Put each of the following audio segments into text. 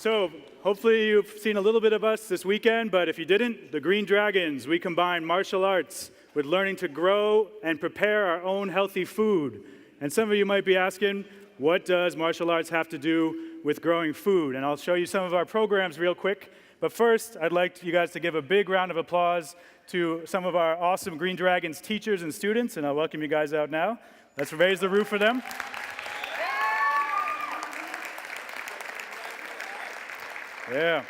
So hopefully you've seen a little bit of us this weekend, but if you didn't, the Green Dragons, we combine martial arts with learning to grow and prepare our own healthy food. And some of you might be asking, what does martial arts have to do with growing food? And I'll show you some of our programs real quick. But first, I'd like you guys to give a big round of applause to some of our awesome Green Dragons teachers and students, and I'll welcome you guys out now. Let's raise the roof for them. Yeah.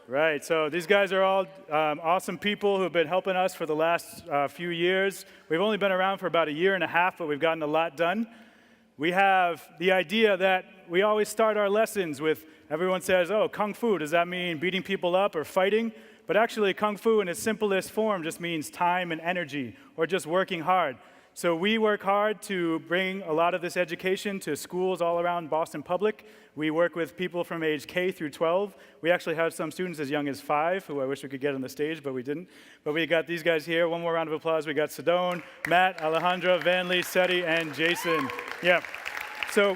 Right, so these guys are all awesome people who have been helping us for the last few years. We've only been around for about a year and a half, but we've gotten a lot done. We have the idea that we always start our lessons with, everyone says, oh, Kung Fu, does that mean beating people up or fighting? But actually, Kung Fu in its simplest form just means time and energy, or just working hard. So we work hard to bring a lot of this education to schools all around Boston Public. We work with people from age K through 12. We actually have some students as young as 5, who I wish we could get on the stage, but we didn't. But we got these guys here. One more round of applause. We got Sedone, Matt, Alejandra, Vanley, Seti, and Jason. Yeah. So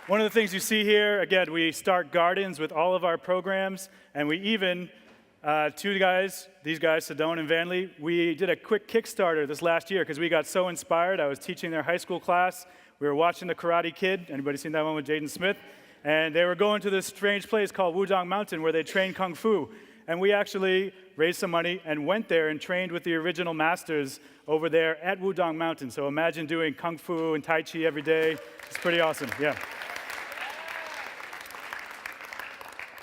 one of the things you see here, again, we start gardens with all of our programs, and we even these guys, Sedone and Vanley, we did a quick Kickstarter this last year because we got so inspired. I was teaching their high school class. We were watching The Karate Kid. Anybody seen that one with Jaden Smith? And they were going to this strange place called Wudang Mountain where they train Kung Fu. And we actually raised some money and went there and trained with the original masters over there at Wudang Mountain. So imagine doing Kung Fu and Tai Chi every day. It's pretty awesome, yeah.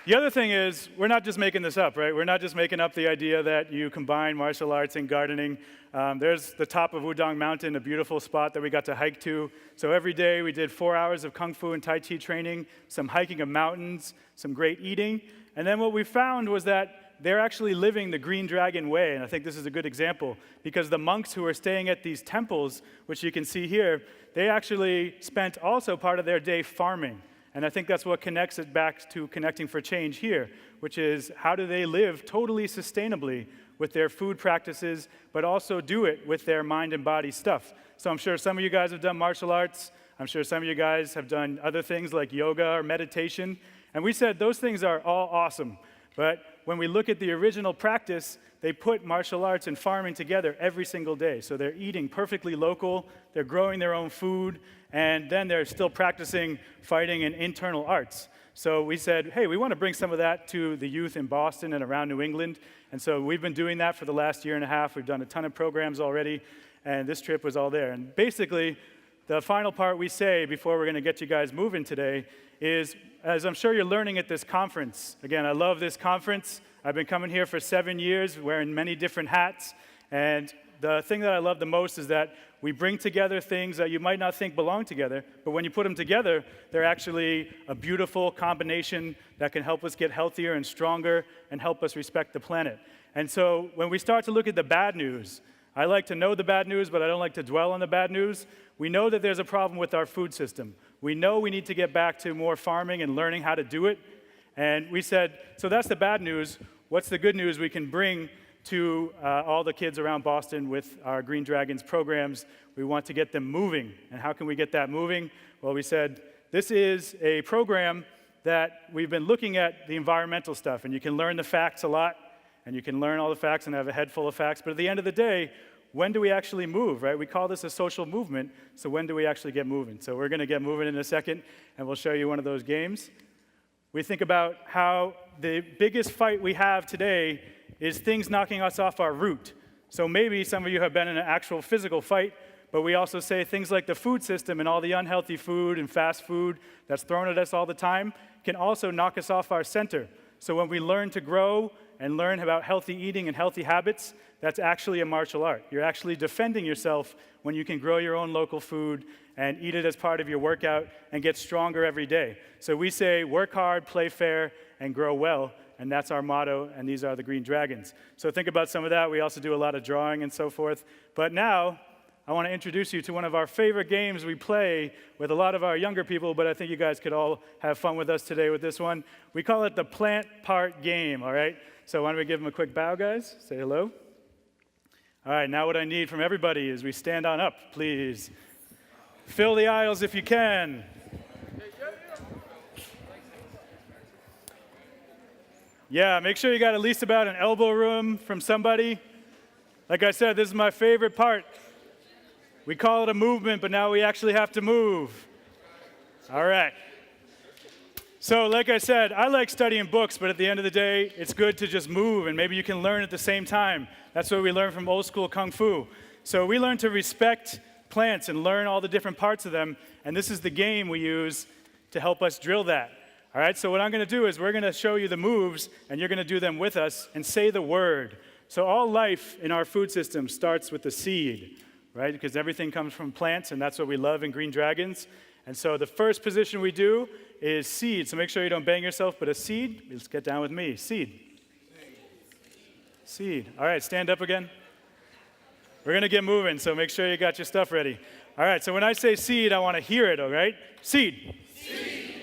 The other thing is, we're not just making this up, right? We're not just making up the idea that you combine martial arts and gardening. There's the top of Wudang Mountain, a beautiful spot that we got to hike to. So every day we did 4 hours of Kung Fu and Tai Chi training, some hiking of mountains, some great eating. And then what we found was that they're actually living the Green Dragon way, and I think this is a good example, because the monks who are staying at these temples, which you can see here, they actually spent also part of their day farming. And I think that's what connects it back to Connecting for Change here, which is how do they live totally sustainably with their food practices, but also do it with their mind and body stuff. So I'm sure some of you guys have done martial arts. I'm sure some of you guys have done other things like yoga or meditation. And we said those things are all awesome. But when we look at the original practice, they put martial arts and farming together every single day. So they're eating perfectly local, they're growing their own food, and then they're still practicing fighting and internal arts. So we said, hey, we want to bring some of that to the youth in Boston and around New England. And so we've been doing that for the last year and a half. We've done a ton of programs already, and this trip was all there. And basically, the final part we say before we're going to get you guys moving today is, as I'm sure you're learning at this conference, again, I love this conference. I've been coming here for 7 years, wearing many different hats, and the thing that I love the most is that we bring together things that you might not think belong together, but when you put them together, they're actually a beautiful combination that can help us get healthier and stronger and help us respect the planet. And so when we start to look at the bad news, I like to know the bad news, but I don't like to dwell on the bad news. We know that there's a problem with our food system. We know we need to get back to more farming and learning how to do it. And we said, so that's the bad news. What's the good news we can bring to all the kids around Boston with our Green Dragons programs? We want to get them moving. And how can we get that moving? Well, we said, this is a program that we've been looking at the environmental stuff, and you can learn the facts a lot, and you can learn all the facts and have a head full of facts, but at the end of the day, when do we actually move, right? We call this a social movement, so when do we actually get moving? So we're going to get moving in a second, and we'll show you one of those games. We think about how the biggest fight we have today is things knocking us off our route. So maybe some of you have been in an actual physical fight, but we also say things like the food system and all the unhealthy food and fast food that's thrown at us all the time can also knock us off our center. So when we learn to grow and learn about healthy eating and healthy habits, that's actually a martial art. You're actually defending yourself when you can grow your own local food and eat it as part of your workout and get stronger every day. So we say work hard, play fair, and grow well, and that's our motto, and these are the Green Dragons. So think about some of that. We also do a lot of drawing and so forth. But now, I want to introduce you to one of our favorite games we play with a lot of our younger people, but I think you guys could all have fun with us today with this one. We call it the plant part game, all right? So why don't we give them a quick bow, guys? Say hello. All right, now what I need from everybody is we stand on up, please. Fill the aisles if you can. Yeah, make sure you got at least about an elbow room from somebody. Like I said, this is my favorite part. We call it a movement, but now we actually have to move. All right. So like I said, I like studying books, but at the end of the day, it's good to just move, and maybe you can learn at the same time. That's what we learn from old school Kung Fu. So we learn to respect plants and learn all the different parts of them, and this is the game we use to help us drill that. All right, so what I'm going to do is we're going to show you the moves, and you're going to do them with us and say the word. So all life in our food system starts with the seed, right? Because everything comes from plants, and that's what we love in Green Dragons. And so the first position we do is seed. So make sure you don't bang yourself, but a seed. Let's get down with me. Seed. Seed. All right, stand up again. We're going to get moving, so make sure you got your stuff ready. All right, so when I say seed, I want to hear it, all right? Seed. Seed.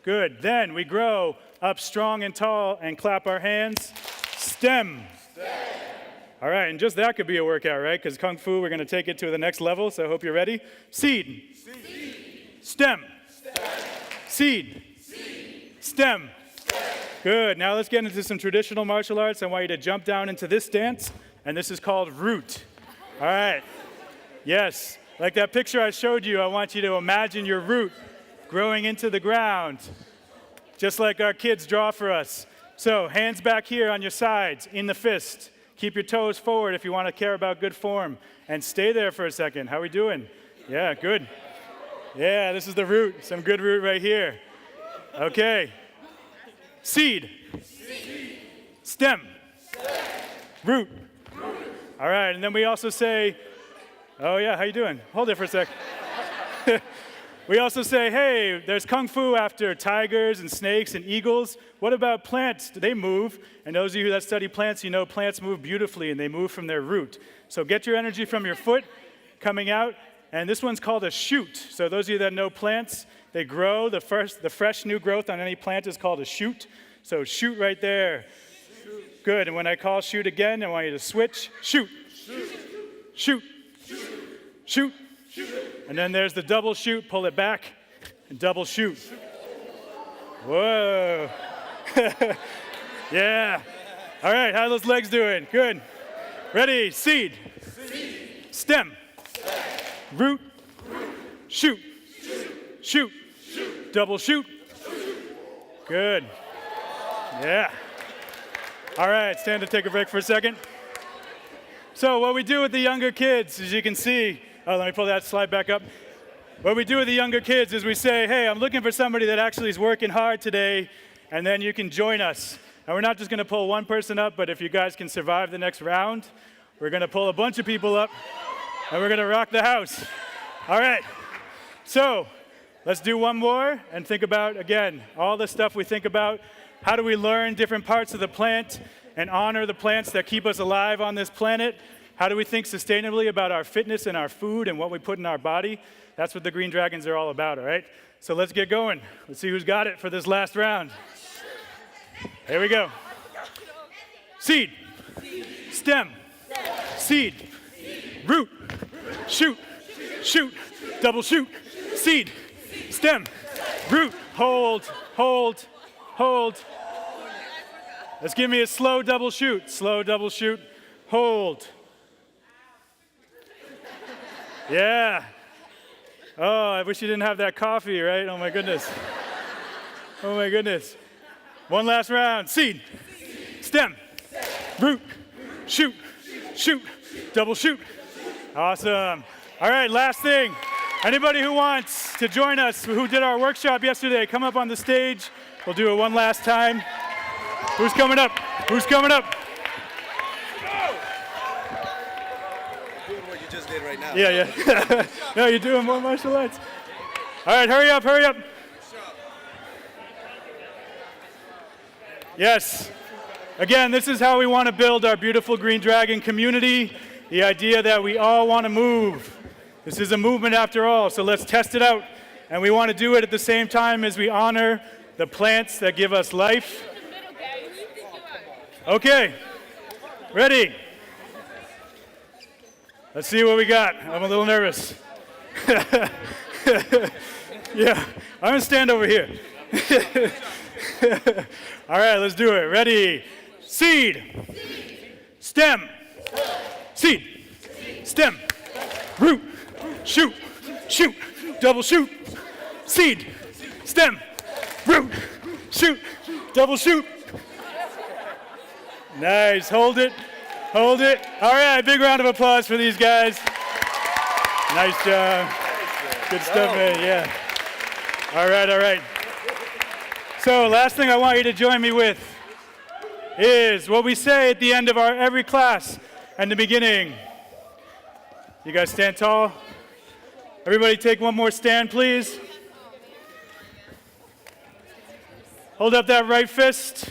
Good. Then we grow up strong and tall and clap our hands. Stem. Stem. All right, and just that could be a workout, right? Because Kung Fu, we're going to take it to the next level, so I hope you're ready. Seed. Seed. Stem. Stem. Seed. Seed. Stem. Stem. Good. Now let's get into some traditional martial arts. I want you to jump down into this dance, and this is called root. All right. Yes. Like that picture I showed you, I want you to imagine your root growing into the ground, just like our kids draw for us. So hands back here on your sides, in the fist. Keep your toes forward if you want to care about good form. And stay there for a second. How are we doing? Yeah, good. Yeah, this is the root. Some good root right here. Okay. Seed. Seed. Stem. Stem. Root. Root. All right, and then we also say, oh yeah, how you doing? Hold it for a sec. We also say, hey, there's Kung Fu after tigers and snakes and eagles. What about plants? Do they move? And those of you that study plants, you know plants move beautifully and they move from their root. So get your energy from your foot coming out. And this one's called a shoot. So those of you that know plants, they grow. The fresh new growth on any plant is called a shoot. So shoot right there. Shoot. Good. And when I call shoot again, I want you to switch. Shoot. Shoot. Shoot. Shoot. And then there's the double shoot. Pull it back and double shoot. Whoa. Yeah. All right, how are those legs doing? Good. Ready? Seed. Seed. Stem. Stem. Root. Root. Shoot. Shoot. Shoot. Shoot. Double shoot. Good. Yeah. All right, stand to take a break for a second. So what we do with the younger kids, as you can see, oh, let me pull that slide back up. What we do with the younger kids is we say, hey, I'm looking for somebody that actually is working hard today, and then you can join us. And we're not just going to pull one person up, but if you guys can survive the next round, we're going to pull a bunch of people up, and we're going to rock the house. All right. So let's do one more and think about, again, all the stuff we think about. How do we learn different parts of the plant and honor the plants that keep us alive on this planet? How do we think sustainably about our fitness and our food and what we put in our body? That's what the Green Dragons are all about, all right? So let's get going. Let's see who's got it for this last round. Here we go. Seed. Stem. Seed. Root. Shoot. Shoot. Double shoot. Seed. Stem. Root. Hold. Hold. Hold. Let's give me a slow double shoot. Slow double shoot. Hold. Yeah. Oh, I wish you didn't have that coffee, right? Oh my goodness. Oh my goodness. One last round. Seed. Stem. Root. Shoot. Shoot. Double shoot. Awesome. All right, last thing. Anybody who wants to join us, who did our workshop yesterday, come up on the stage. We'll do it one last time. Who's coming up? Who's coming up? Right now. Yeah, yeah. No, you're doing more martial arts. All right, hurry up, hurry up. Yes. Again, this is how we want to build our beautiful Green Dragon community. The idea that we all want to move. This is a movement after all, so let's test it out. And we want to do it at the same time as we honor the plants that give us life. Okay. Ready? Let's see what we got. I'm a little nervous. Yeah, I'm gonna stand over here. All right, let's do it. Ready? Seed. Stem. Seed. Stem. Root. Shoot. Shoot. Double shoot. Seed. Stem. Root. Shoot. Double shoot. Nice. Hold it. Hold it. All right, big round of applause for these guys. Nice job. Good stuff, man. Yeah. All right, all right. So last thing I want you to join me with is what we say at the end of our every class and the beginning. You guys stand tall. Everybody take one more stand, please. Hold up that right fist.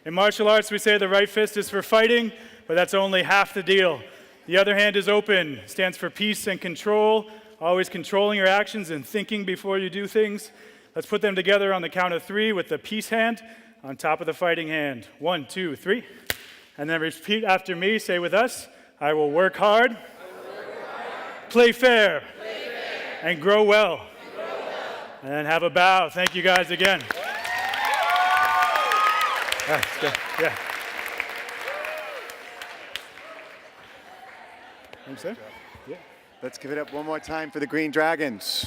In martial arts, we say the right fist is for fighting, but that's only half the deal. The other hand is open, stands for peace and control, always controlling your actions and thinking before you do things. Let's put them together on the count of 3 with the peace hand on top of the fighting hand. 1, 2, 3. And then repeat after me. Say with us, I will work hard, play fair, and grow well. And then have a bow. Thank you guys again. Yeah. Thanks, sir. Yeah. Let's give it up one more time for the Green Dragons.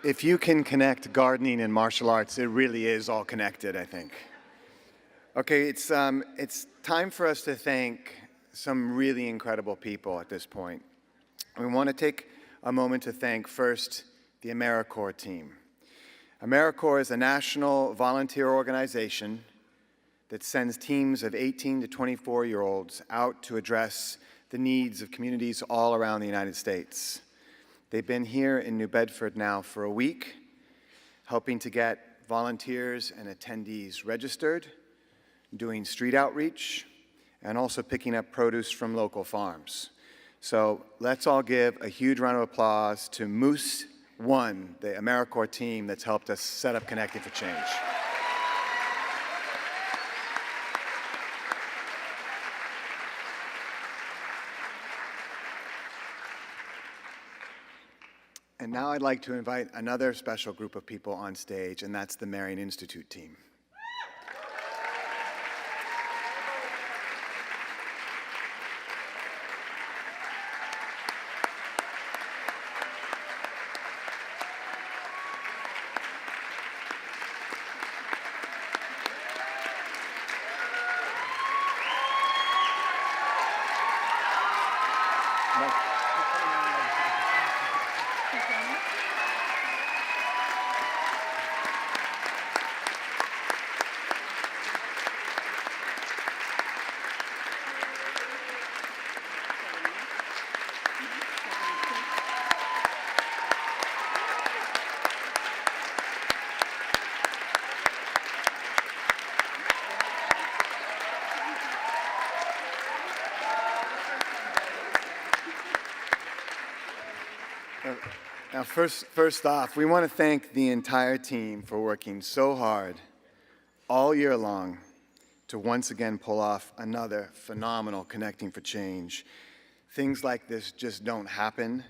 If you can connect gardening and martial arts, it really is all connected, I think. Okay, it's time for us to thank some really incredible people at this point. We want to take a moment to thank first the AmeriCorps team. AmeriCorps is a national volunteer organization that sends teams of 18 to 24-year-olds out to address the needs of communities all around the United States. They've been here in New Bedford now for a week, helping to get volunteers and attendees registered, doing street outreach, and also picking up produce from local farms. So let's all give a huge round of applause to Moose One, the AmeriCorps team that's helped us set up Connecting for Change. And now I'd like to invite another special group of people on stage, and that's the Marian Institute team. Now, first off, we want to thank the entire team for working so hard all year long to once again pull off another phenomenal Connecting for Change. Things like this just don't happen,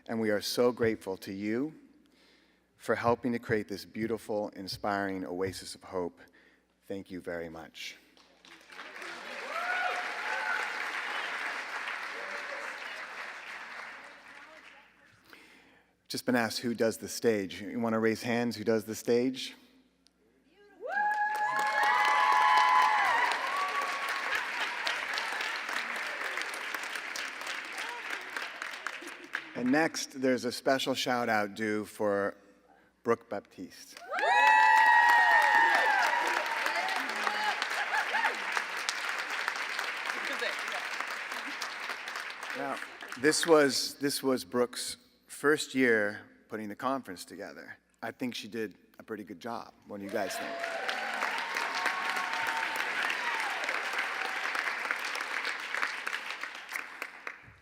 and we are so grateful to you for helping to create this beautiful, inspiring oasis of hope. Thank you very much. Just been asked who does the stage. You want to raise hands who does the stage? And next, there's a special shout out due for Brooke Baptiste. Now, this was Brooke's first year putting the conference together. I think she did a pretty good job. What do you guys think?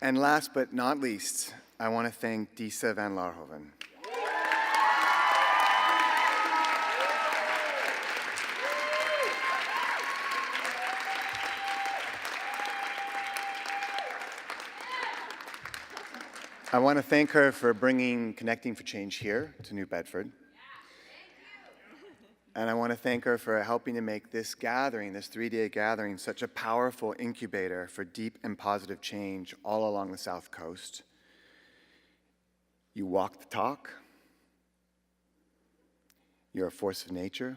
And last but not least, I want to thank Disa van Laarhoven. I want to thank her for bringing Connecting for Change here to New Bedford. And I want to thank her for helping to make this gathering, this 3-day gathering, such a powerful incubator for deep and positive change all along the South Coast. You walk the talk. You're a force of nature.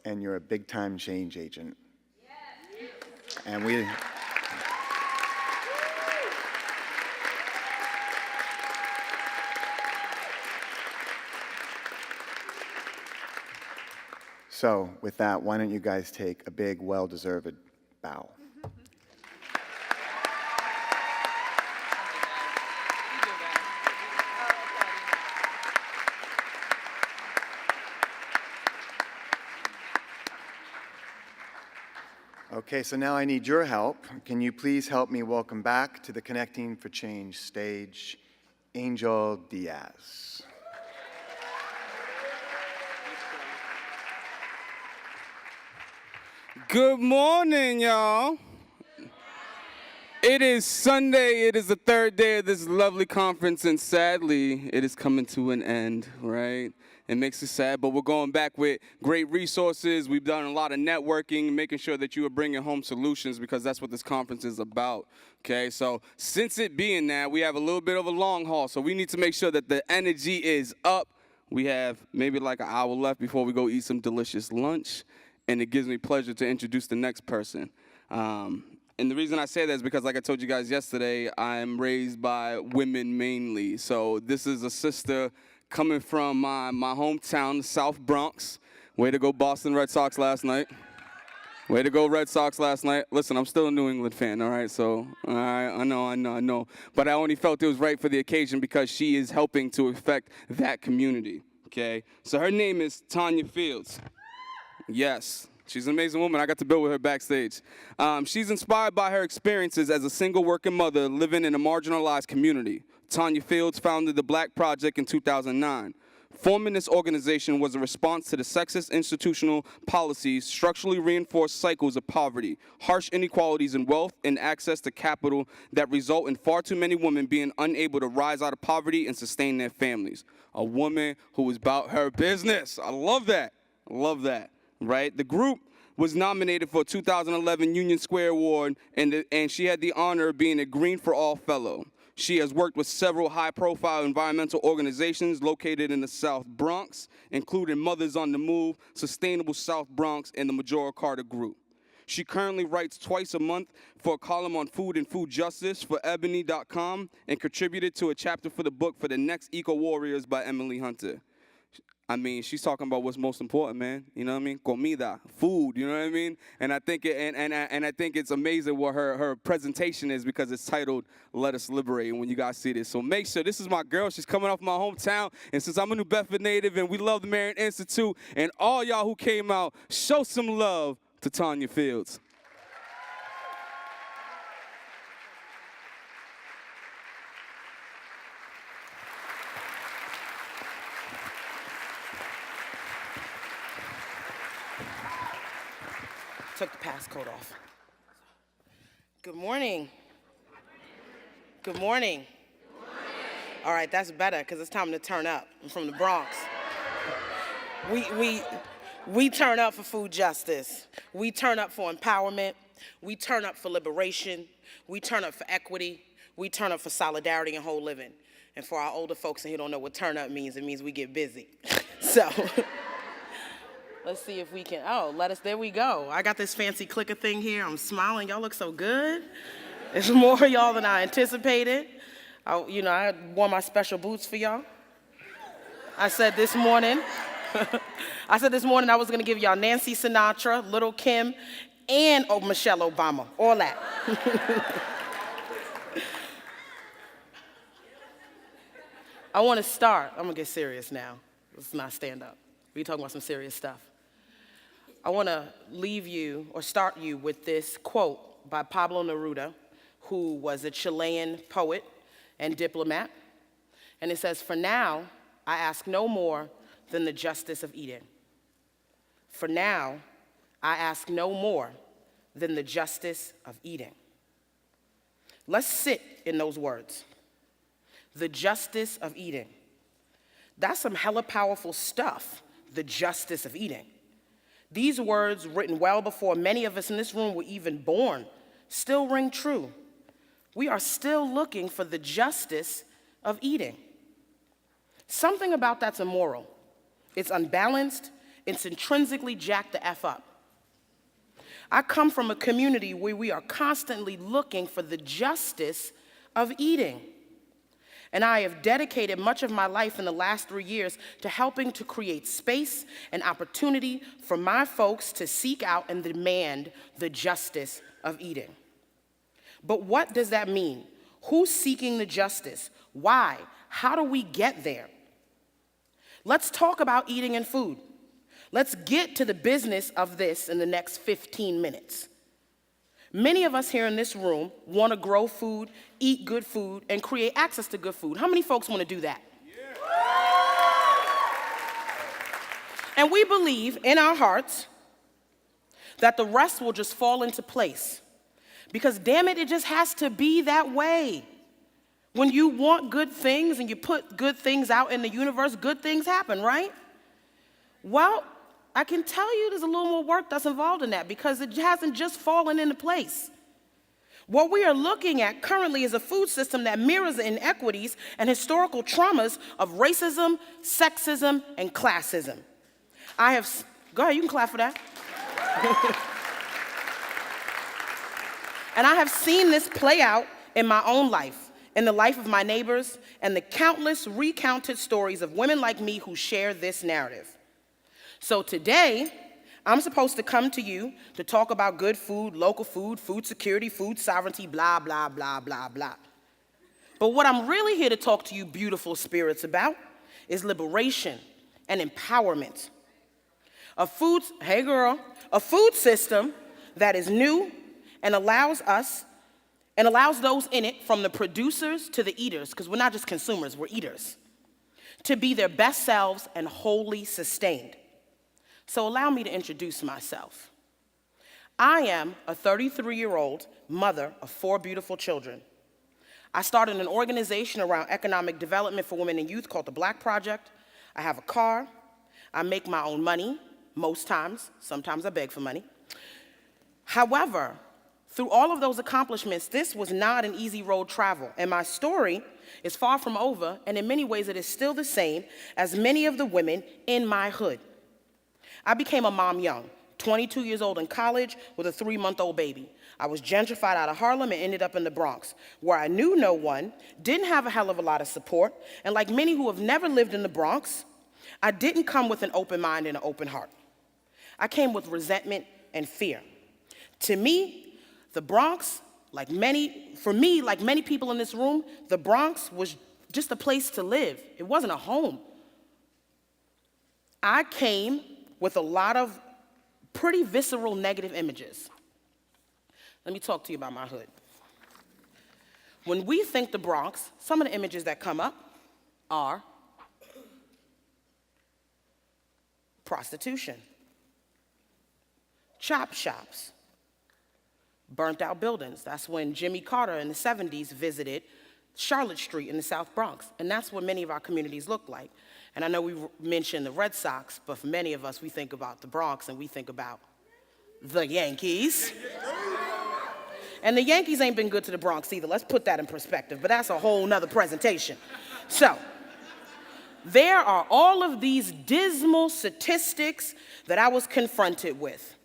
And you're a big-time change agent. And we... So with that, why don't you guys take a big, well-deserved bow. Okay, so now I need your help. Can you please help me welcome back to the Connecting for Change stage, Angel Diaz. Good morning, y'all. It is Sunday. It is the third day of this lovely conference, and sadly, it is coming to an end, right? It makes us sad, but we're going back with great resources. We've done a lot of networking, making sure that you are bringing home solutions, because that's what this conference is about, okay? So since it being that, we have a little bit of a long haul, so we need to make sure that the energy is up. We have maybe like an hour left before we go eat some delicious lunch. And it gives me pleasure to introduce the next person. And the reason I say that is because, like I told you guys yesterday, I'm raised by women mainly. So this is a sister coming from my hometown, the South Bronx. Way to go Boston Red Sox last night. Way to go Red Sox last night. Listen, I'm still a New England fan, all right? So, all right, I know. But I only felt it was right for the occasion because she is helping to affect that community, okay? So her name is Tanya Fields. Yes, she's an amazing woman. I got to build with her backstage. She's inspired by her experiences as a single working mother living in a marginalized community. Tanya Fields founded the Black Project in 2009. Forming this organization was a response to the sexist institutional policies, structurally reinforced cycles of poverty, harsh inequalities in wealth and access to capital that result in far too many women being unable to rise out of poverty and sustain their families. A woman who is about her business. I love that. I love that. Right? The group was nominated for a 2011 Union Square Award, and she had the honor of being a Green for All Fellow. She has worked with several high-profile environmental organizations located in the South Bronx, including Mothers on the Move, Sustainable South Bronx, and the Majora Carter Group. She currently writes twice a month for a column on food and food justice for Ebony.com and contributed to a chapter for the book For the Next Eco Warriors by Emily Hunter. I mean, she's talking about what's most important, man. You know what I mean? Comida, food. You know what I mean? And I think I think it's amazing what her presentation is, because it's titled "Let Us Liberate." And when you guys see this, so make sure this is my girl. She's coming off my hometown, and since I'm a New Bedford native, and we love the Marian Institute, and all y'all who came out, show some love to Tanya Fields. Took the passcode off. Good morning. Good morning. All right, that's better, because it's time to turn up. I'm from the Bronx. We turn up for food justice. We turn up for empowerment. We turn up for liberation. We turn up for equity. We turn up for solidarity and whole living. And for our older folks who don't know what turn up means, it means we get busy. So let's see if we can, there we go. I got this fancy clicker thing here. I'm smiling. Y'all look so good. There's more of y'all than I anticipated. I wore my special boots for y'all. I said this morning I was going to give y'all Nancy Sinatra, Little Kim, and Michelle Obama. All that. I want to start. I'm going to get serious now. Let's not stand up. We're talking about some serious stuff. I want to start you with this quote by Pablo Neruda, who was a Chilean poet and diplomat. And it says, "For now, I ask no more than the justice of eating. For now, I ask no more than the justice of eating." Let's sit in those words. The justice of eating. That's some hella powerful stuff, the justice of eating. These words, written well before many of us in this room were even born, still ring true. We are still looking for the justice of eating. Something about that's immoral. It's unbalanced. It's intrinsically jacked the F up. I come from a community where we are constantly looking for the justice of eating. And I have dedicated much of my life in the last 3 years to helping to create space and opportunity for my folks to seek out and demand the justice of eating. But what does that mean? Who's seeking the justice? Why? How do we get there? Let's talk about eating and food. Let's get to the business of this in the next 15 minutes. Many of us here in this room want to grow food, eat good food, and create access to good food. How many folks want to do that? Yeah. And we believe in our hearts that the rest will just fall into place. Because damn it, it just has to be that way. When you want good things and you put good things out in the universe, good things happen, right? Well, I can tell you there's a little more work that's involved in that because it hasn't just fallen into place. What we are looking at currently is a food system that mirrors the inequities and historical traumas of racism, sexism, and classism. Go ahead, you can clap for that. And I have seen this play out in my own life, in the life of my neighbors, and the countless recounted stories of women like me who share this narrative. So today, I'm supposed to come to you to talk about good food, local food, food security, food sovereignty, blah, blah, blah, blah, blah. But what I'm really here to talk to you beautiful spirits about is liberation and empowerment. A food system that is new and allows those in it, from the producers to the eaters, because we're not just consumers, we're eaters, to be their best selves and wholly sustained. So allow me to introduce myself. I am a 33-year-old mother of 4 beautiful children. I started an organization around economic development for women and youth called the Black Project. I have a car. I make my own money, most times. Sometimes I beg for money. However, through all of those accomplishments, this was not an easy road travel, and my story is far from over, and in many ways it is still the same as many of the women in my hood. I became a mom young, 22 years old in college with a 3-month-old baby. I was gentrified out of Harlem and ended up in the Bronx, where I knew no one, didn't have a hell of a lot of support, and like many who have never lived in the Bronx, I didn't come with an open mind and an open heart. I came with resentment and fear. To me, the Bronx, like many people in this room, the Bronx was just a place to live. It wasn't a home. I came with a lot of pretty visceral negative images. Let me talk to you about my hood. When we think the Bronx, some of the images that come up are prostitution, chop shops, burnt out buildings. That's when Jimmy Carter in the 70s visited Charlotte Street in the South Bronx, and that's what many of our communities look like. And I know we mentioned the Red Sox, but for many of us, we think about the Bronx and we think about the Yankees. And the Yankees ain't been good to the Bronx either. Let's put that in perspective, but that's a whole nother presentation. So, there are all of these dismal statistics that I was confronted with.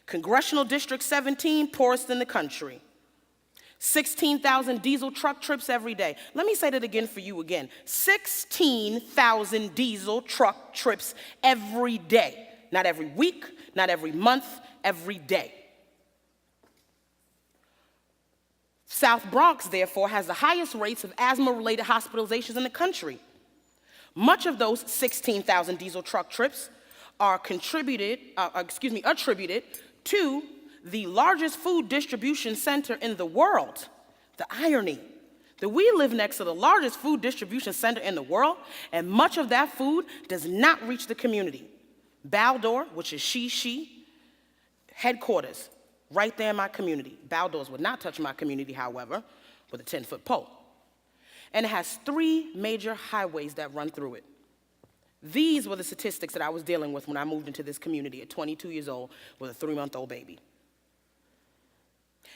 Congressional District 17, poorest in the country. 16,000 diesel truck trips every day. Let me say that again for you again. 16,000 diesel truck trips every day. Not every week, not every month, every day. South Bronx, therefore, has the highest rates of asthma-related hospitalizations in the country. Much of those 16,000 diesel truck trips are attributed to the largest food distribution center in the world. The irony that we live next to the largest food distribution center in the world, and much of that food does not reach the community. Baldor, which is she, headquarters, right there in my community. Baldor's would not touch my community, however, with a 10-foot pole. and it has 3 major highways that run through it. These were the statistics that I was dealing with when I moved into this community at 22 years old with a 3-month-old baby.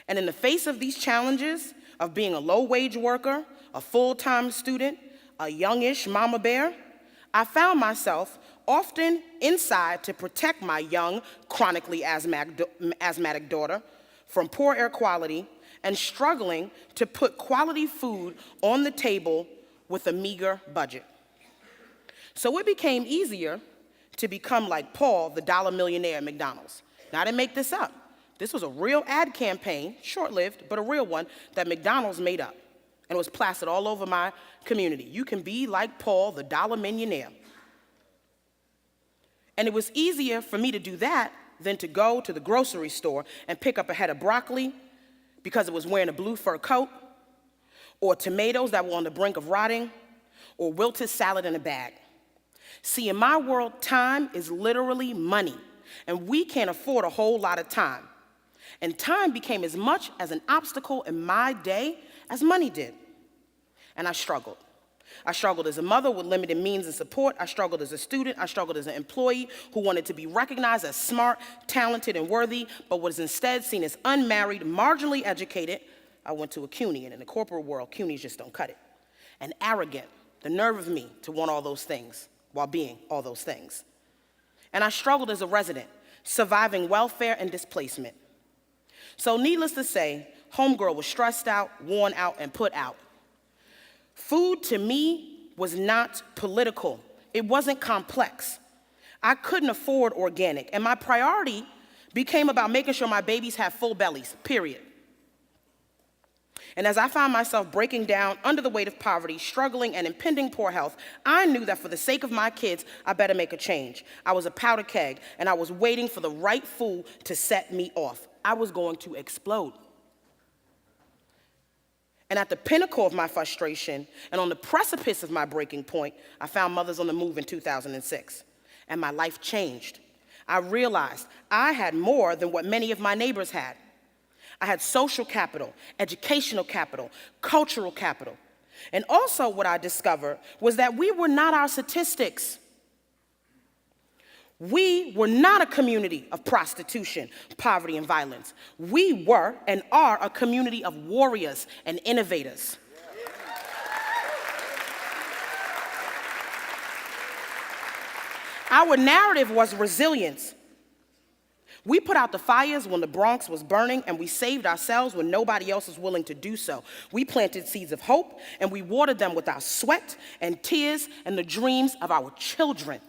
And in the face of these challenges of being a low-wage worker, a full-time student, a youngish mama bear, I found myself often inside to protect my young, chronically asthmatic daughter from poor air quality and struggling to put quality food on the table with a meager budget. So it became easier to become like Paul, the dollar millionaire at McDonald's. Now, I didn't make this up. This was a real ad campaign, short-lived, but a real one, that McDonald's made up. And it was plastered all over my community. You can be like Paul, the dollar millionaire. And it was easier for me to do that than to go to the grocery store and pick up a head of broccoli because it was wearing a blue fur coat, or tomatoes that were on the brink of rotting, or wilted salad in a bag. See, in my world, time is literally money, and we can't afford a whole lot of time. And time became as much as an obstacle in my day as money did. And I struggled. I struggled as a mother with limited means and support. I struggled as a student. I struggled as an employee who wanted to be recognized as smart, talented, and worthy, but was instead seen as unmarried, marginally educated. I went to a CUNY, and in the corporate world, CUNYs just don't cut it. And arrogant, the nerve of me to want all those things while being all those things. And I struggled as a resident, surviving welfare and displacement. So needless to say, homegirl was stressed out, worn out, and put out. Food to me was not political. It wasn't complex. I couldn't afford organic, and my priority became about making sure my babies have full bellies, period. And as I found myself breaking down under the weight of poverty, struggling, and impending poor health, I knew that for the sake of my kids, I better make a change. I was a powder keg, and I was waiting for the right fool to set me off. I was going to explode. And at the pinnacle of my frustration and on the precipice of my breaking point, I found Mothers on the Move in 2006, and my life changed. I realized I had more than what many of my neighbors had. I had social capital, educational capital, cultural capital. And also what I discovered was that we were not our statistics. We were not a community of prostitution, poverty, and violence. We were and are a community of warriors and innovators. Our narrative was resilience. We put out the fires when the Bronx was burning, and we saved ourselves when nobody else was willing to do so. We planted seeds of hope, and we watered them with our sweat and tears and the dreams of our children.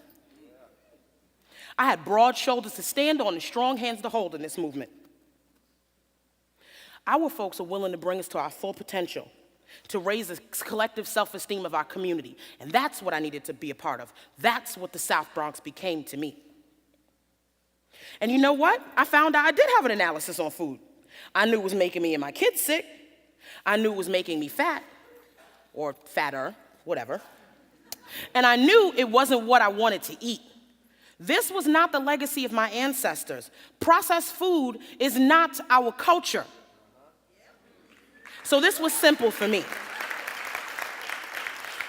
I had broad shoulders to stand on and strong hands to hold in this movement. Our folks are willing to bring us to our full potential, to raise the collective self-esteem of our community, and that's what I needed to be a part of. That's what the South Bronx became to me. And you know what? I found out I did have an analysis on food. I knew it was making me and my kids sick. I knew it was making me fat, or fatter, whatever. And I knew it wasn't what I wanted to eat. This was not the legacy of my ancestors. Processed food is not our culture. So this was simple for me.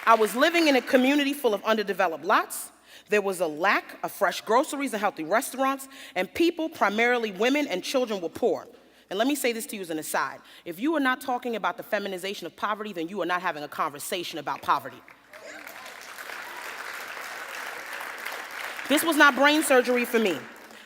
I was living in a community full of underdeveloped lots. There was a lack of fresh groceries and healthy restaurants, and people, primarily women and children, were poor. And let me say this to you as an aside. If you are not talking about the feminization of poverty, then you are not having a conversation about poverty. This was not brain surgery for me.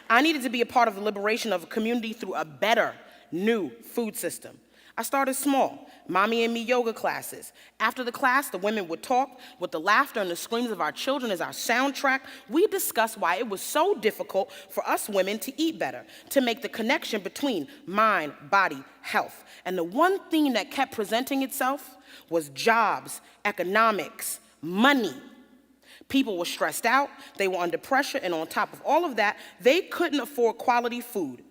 I needed to be a part of the liberation of a community through a better, new food system. I started small, mommy and me yoga classes. After the class, the women would talk. With the laughter and the screams of our children as our soundtrack, we discussed why it was so difficult for us women to eat better, to make the connection between mind, body, health. And the one thing that kept presenting itself was jobs, economics, money. People were stressed out, they were under pressure, and on top of all of that, they couldn't afford quality food.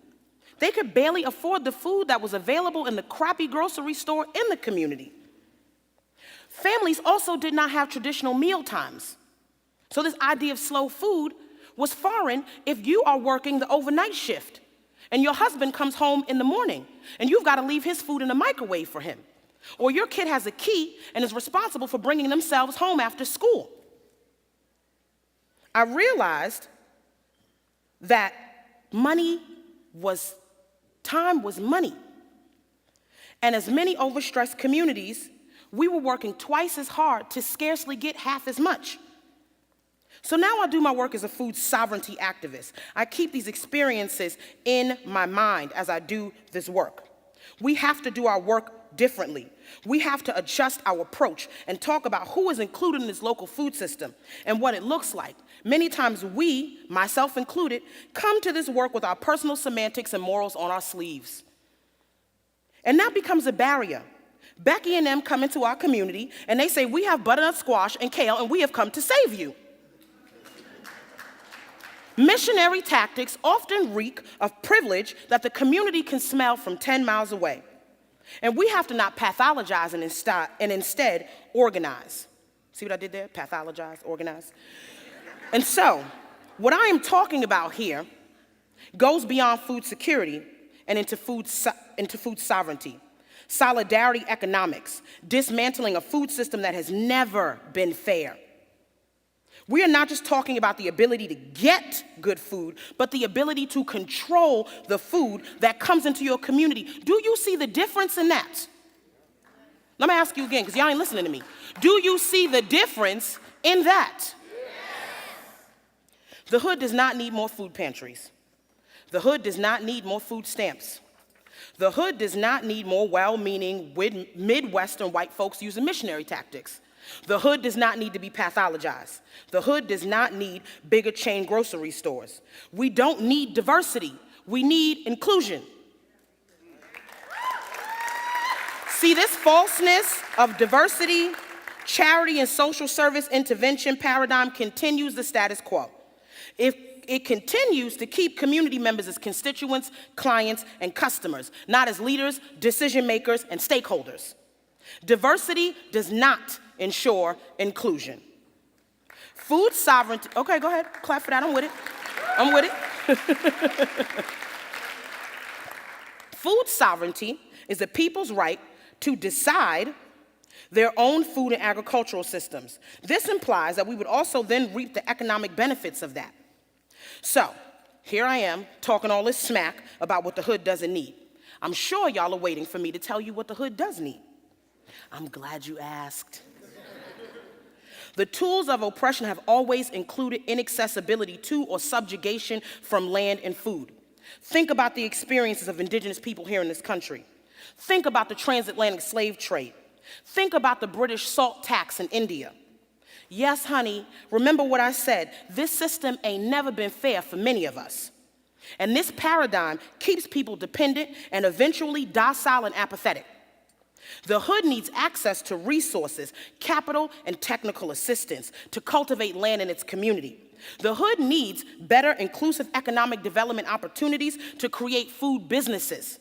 They could barely afford the food that was available in the crappy grocery store in the community. Families also did not have traditional meal times. So this idea of slow food was foreign if you are working the overnight shift and your husband comes home in the morning and you've got to leave his food in the microwave for him. Or your kid has a key and is responsible for bringing themselves home after school. I realized that time was money. And as many overstressed communities, we were working twice as hard to scarcely get half as much. So now I do my work as a food sovereignty activist. I keep these experiences in my mind as I do this work. We have to do our work differently. We have to adjust our approach and talk about who is included in this local food system and what it looks like. Many times we, myself included, come to this work with our personal semantics and morals on our sleeves. And that becomes a barrier. Becky and them come into our community and they say, we have butternut squash and kale and we have come to save you. Missionary tactics often reek of privilege that the community can smell from 10 miles away. And we have to not pathologize and instead organize. See what I did there? Pathologize, organize. And so, what I am talking about here goes beyond food security and into food sovereignty, solidarity economics, dismantling a food system that has never been fair. We are not just talking about the ability to get good food, but the ability to control the food that comes into your community. Do you see the difference in that? Let me ask you again, because y'all ain't listening to me. Do you see the difference in that? Yes. The hood does not need more food pantries. The hood does not need more food stamps. The hood does not need more well-meaning Midwestern white folks using missionary tactics. The hood does not need to be pathologized. The hood does not need bigger chain grocery stores. We don't need diversity. We need inclusion. See, this falseness of diversity, charity, and social service intervention paradigm continues the status quo. It continues to keep community members as constituents, clients, and customers, not as leaders, decision makers, and stakeholders. Diversity does not ensure inclusion. Food sovereignty, okay, go ahead, clap for that, I'm with it. I'm with it. Food sovereignty is the people's right to decide their own food and agricultural systems. This implies that we would also then reap the economic benefits of that. So, here I am talking all this smack about what the hood doesn't need. I'm sure y'all are waiting for me to tell you what the hood does need. I'm glad you asked. The tools of oppression have always included inaccessibility to or subjugation from land and food. Think about the experiences of indigenous people here in this country. Think about the transatlantic slave trade. Think about the British salt tax in India. Yes, honey, remember what I said. This system ain't never been fair for many of us. And this paradigm keeps people dependent and eventually docile and apathetic. The hood needs access to resources, capital, and technical assistance to cultivate land in its community. The hood needs better inclusive economic development opportunities to create food businesses.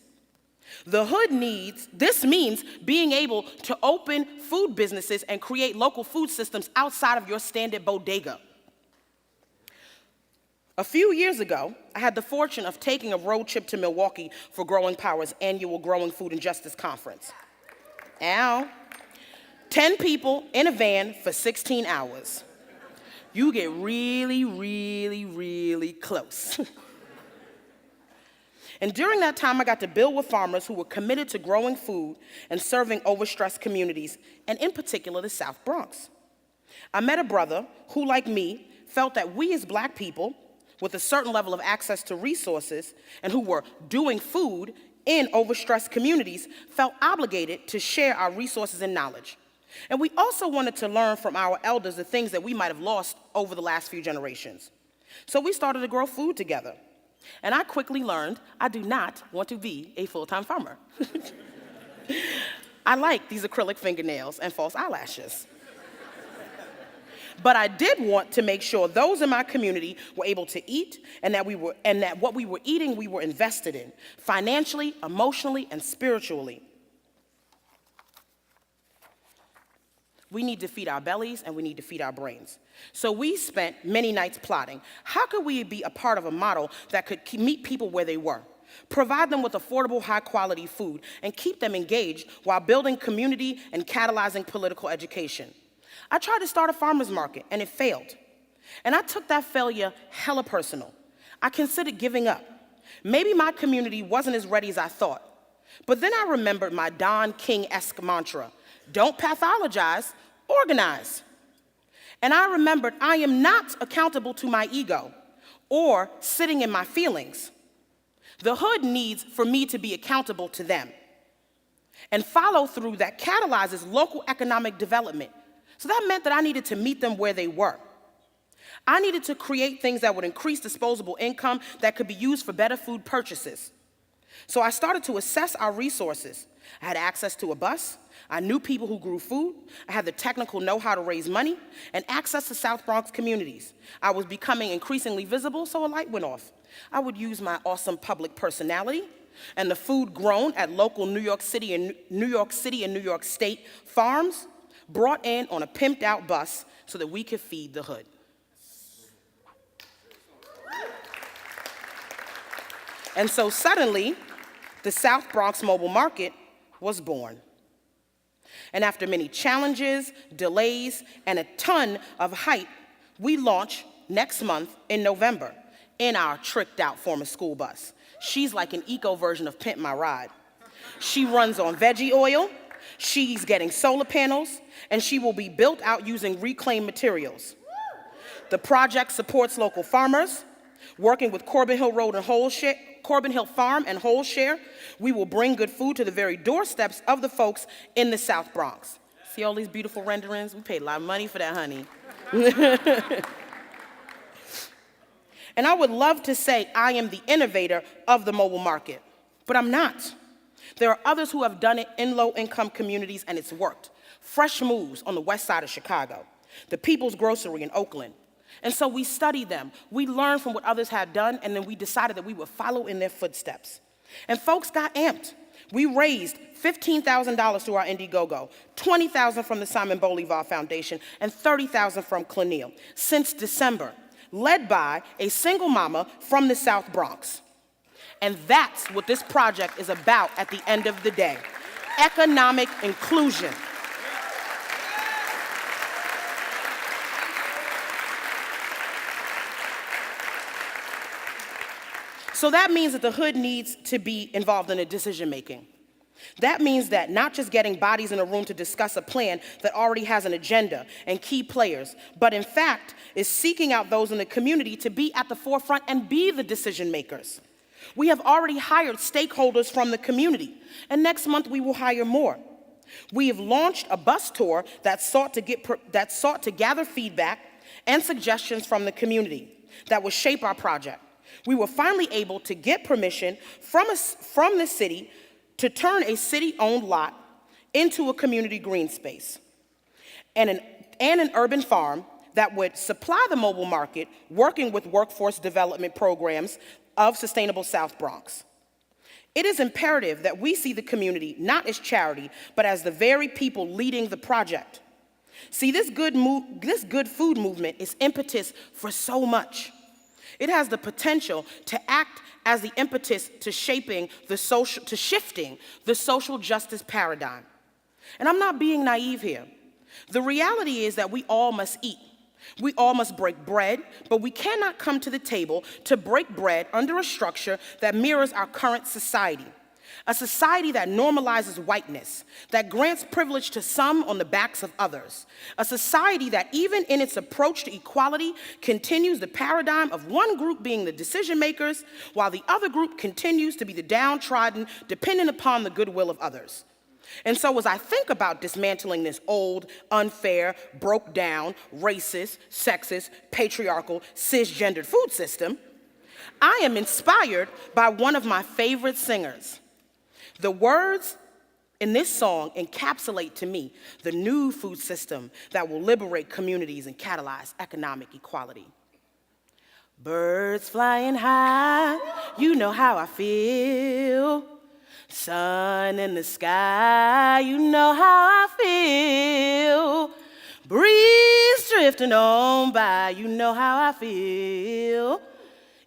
This means being able to open food businesses and create local food systems outside of your standard bodega. A few years ago, I had the fortune of taking a road trip to Milwaukee for Growing Power's annual Growing Food and Justice Conference. 10 people in a van for 16 hours. You get really, really, really close. And during that time, I got to build with farmers who were committed to growing food and serving overstressed communities, and in particular, the South Bronx. I met a brother who, like me, felt that we as Black people, with a certain level of access to resources, and who were doing food in overstressed communities, felt obligated to share our resources and knowledge. And we also wanted to learn from our elders the things that we might have lost over the last few generations. So we started to grow food together. And I quickly learned I do not want to be a full-time farmer. I like these acrylic fingernails and false eyelashes. But I did want to make sure those in my community were able to eat, and that what we were eating we were invested in, financially, emotionally, and spiritually. We need to feed our bellies and we need to feed our brains. So we spent many nights plotting. How could we be a part of a model that could meet people where they were? provide them with affordable, high-quality food, and keep them engaged while building community and catalyzing political education. I tried to start a farmer's market, and it failed. And I took that failure hella personal. I considered giving up. Maybe my community wasn't as ready as I thought. But then I remembered my Don King-esque mantra, don't pathologize, organize. And I remembered I am not accountable to my ego or sitting in my feelings. The hood needs for me to be accountable to them and follow through that catalyzes local economic development. So that meant that I needed to meet them where they were. I needed to create things that would increase disposable income that could be used for better food purchases. So I started to assess our resources. I had access to a bus, I knew people who grew food, I had the technical know-how to raise money, and access to South Bronx communities. I was becoming increasingly visible, so a light went off. I would use my awesome public personality and the food grown at local New York City and New York State farms brought in on a pimped out bus so that we could feed the hood. And so suddenly, the South Bronx Mobile Market was born. And after many challenges, delays, and a ton of hype, we launch next month in November in our tricked out former school bus. She's like an eco version of Pimp My Ride. She runs on veggie oil, she's getting solar panels, and she will be built out using reclaimed materials. The project supports local farmers, working with Corbin Hill Farm and Whole Share, we will bring good food to the very doorsteps of the folks in the South Bronx. See all these beautiful renderings? We paid a lot of money for that, honey. And I would love to say I am the innovator of the mobile market, but I'm not. There are others who have done it in low-income communities, and it's worked. Fresh Moves on the west side of Chicago, the People's Grocery in Oakland. And so we studied them, we learned from what others had done, and then we decided that we would follow in their footsteps. And folks got amped. We raised $15,000 through our Indiegogo, $20,000 from the Simon Bolivar Foundation, and $30,000 from Clenille since December, led by a single mama from the South Bronx. And that's what this project is about at the end of the day, economic inclusion. So that means that the hood needs to be involved in the decision making. That means that not just getting bodies in a room to discuss a plan that already has an agenda and key players, but in fact is seeking out those in the community to be at the forefront and be the decision makers. We have already hired stakeholders from the community, and next month we will hire more. We have launched a bus tour that sought to gather feedback and suggestions from the community that would shape our project. We were finally able to get permission from the city to turn a city-owned lot into a community green space and an urban farm that would supply the mobile market, working with workforce development programs of Sustainable South Bronx. It is imperative that we see the community not as charity, but as the very people leading the project. See, this good food movement is impetus for so much. It has the potential to act as the impetus to shifting the social justice paradigm. And I'm not being naive here. The reality is that we all must eat. We all must break bread, but we cannot come to the table to break bread under a structure that mirrors our current society. A society that normalizes whiteness, that grants privilege to some on the backs of others. A society that, even in its approach to equality, continues the paradigm of one group being the decision makers, while the other group continues to be the downtrodden, dependent upon the goodwill of others. And so as I think about dismantling this old, unfair, broke down, racist, sexist, patriarchal, cisgendered food system, I am inspired by one of my favorite singers. The words in this song encapsulate to me the new food system that will liberate communities and catalyze economic equality. Birds flying high, you know how I feel. Sun in the sky, you know how I feel. Breeze drifting on by, you know how I feel.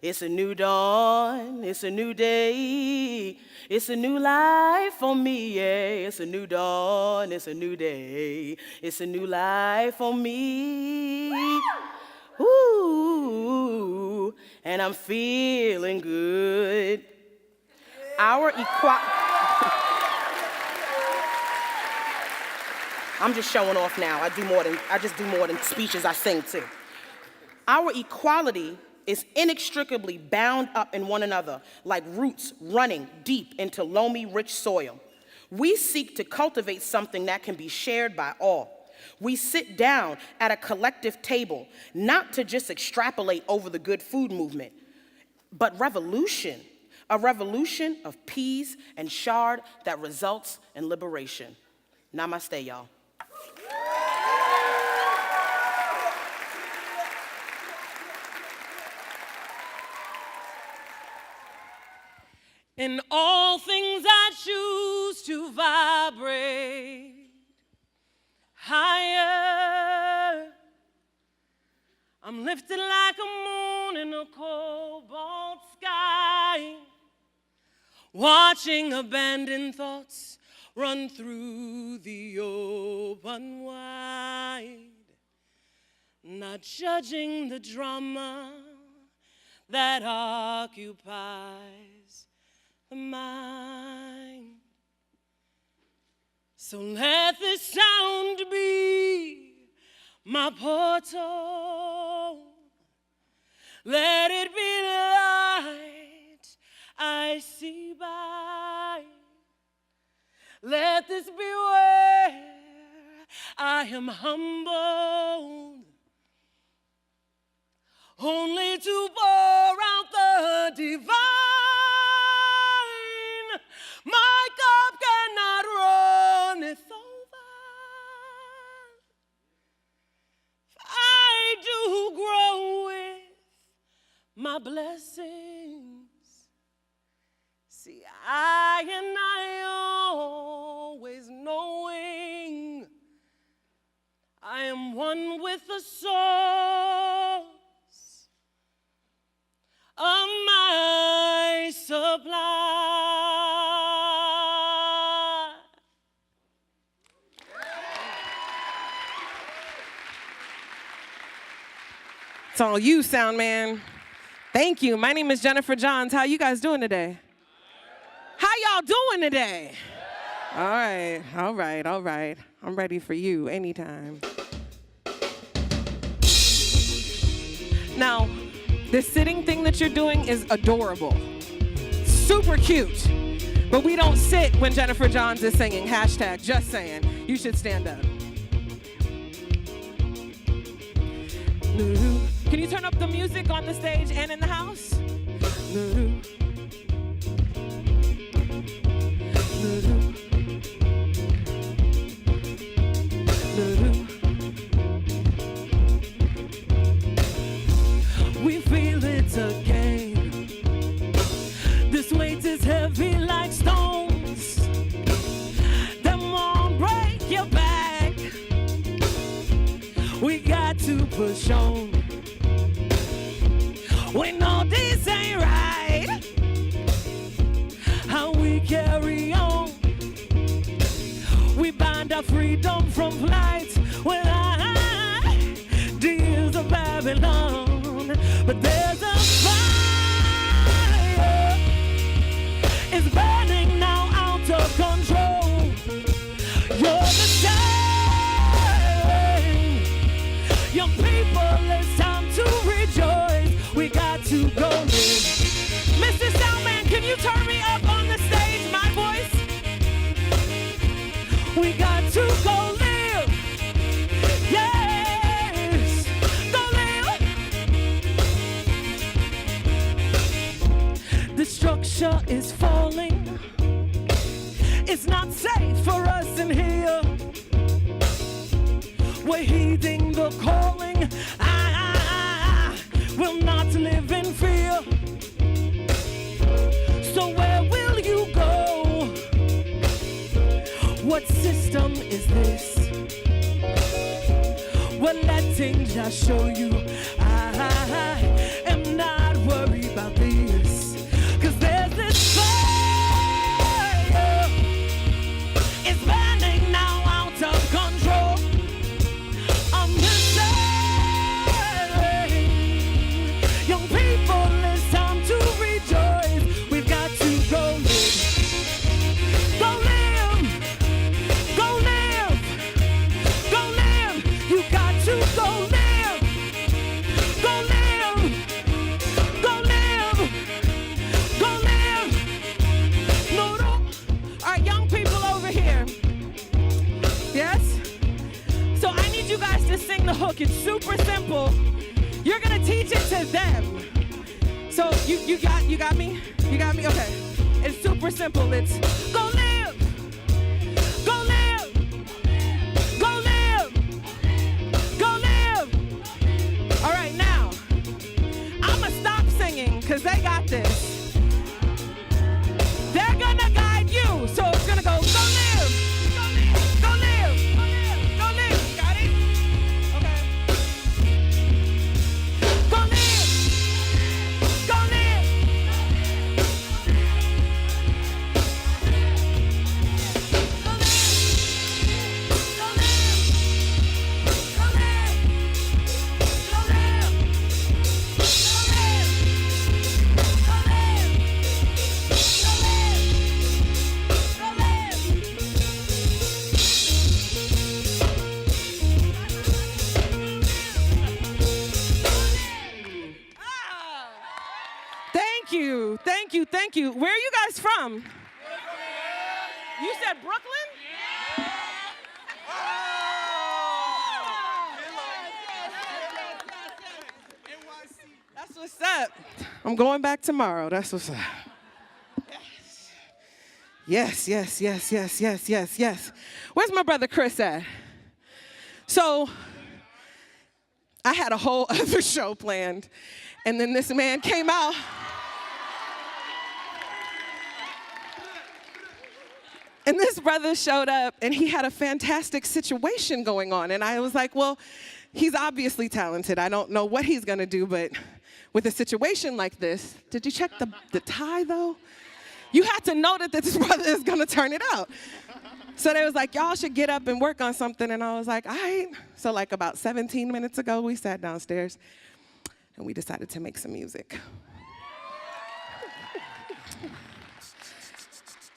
It's a new dawn, it's a new day, it's a new life for me, yeah. It's a new dawn, it's a new day, it's a new life for me. Ooh, and I'm feeling good. Our I'm just showing off now. I just do more than speeches, I sing too. Our equality is inextricably bound up in one another like roots running deep into loamy, rich soil. We seek to cultivate something that can be shared by all. We sit down at a collective table, not to just extrapolate over the good food movement, but revolution, a revolution of peas and chard that results in liberation. Namaste, y'all. In all things I choose to vibrate higher. I'm lifted like a moon in a cobalt sky, watching abandoned thoughts run through the open wide, not judging the drama that occupies the mind. So let this sound be my portal. Let it be light I see by. Let this be where I am humbled, only to pour out the divine. My cup cannot runneth over. I do grow with my blessings. See, I always knowing I am one with the source of my supply. It's all you, sound man. Thank you. My name is Jennifer Johns. How you guys doing today? How y'all doing today? All right, all right, all right. I'm ready for you anytime. Now, this sitting thing that you're doing is adorable. Super cute. But we don't sit when Jennifer Johns is singing. Hashtag just saying. You should stand up. Can you turn up the music on the stage and in the house? We feel it again. This weight is heavy like stones. Them won't break your back. We got to push on. We know this ain't right. How we carry on. We bind our freedom from flight. Well, ideas of Babylon. But there's a fire. It's burning now out of control. You're the same. Young people, it's time to rejoice. We got to go live. Mr. Soundman, can you turn me up on the stage, my voice? We got to go live. Yes, go live. The structure is falling. It's not safe for us in here. We're heeding the calling. I will not live in fear. So where will you go? What system is this? Well, letting just show you I am not worried to sing the hook. It's super simple. You're gonna teach it to them. So you got me? You got me? Okay. It's super simple. It's go live. Go live. Go live. Go live. All right, now, I'ma stop singing because they got this. They're gonna guide you. So it's gonna go live. Go live. Go live. Go live. Got it? Okay. Go live. Go live. Thank you, thank you, thank you. Where are you guys from? You said Brooklyn? That's what's up. I'm going back tomorrow. That's what's up. Yes, yes, yes, yes, yes, yes, yes. Where's my brother Chris at? So, I had a whole other show planned, and then this man came out. And this brother showed up, and he had a fantastic situation going on. And I was like, well, he's obviously talented. I don't know what he's going to do, but with a situation like this, did you check the tie, though? You had to know that this brother is going to turn it out. So they was like, y'all should get up and work on something. And I was like, all right. So like about 17 minutes ago, we sat downstairs, and we decided to make some music.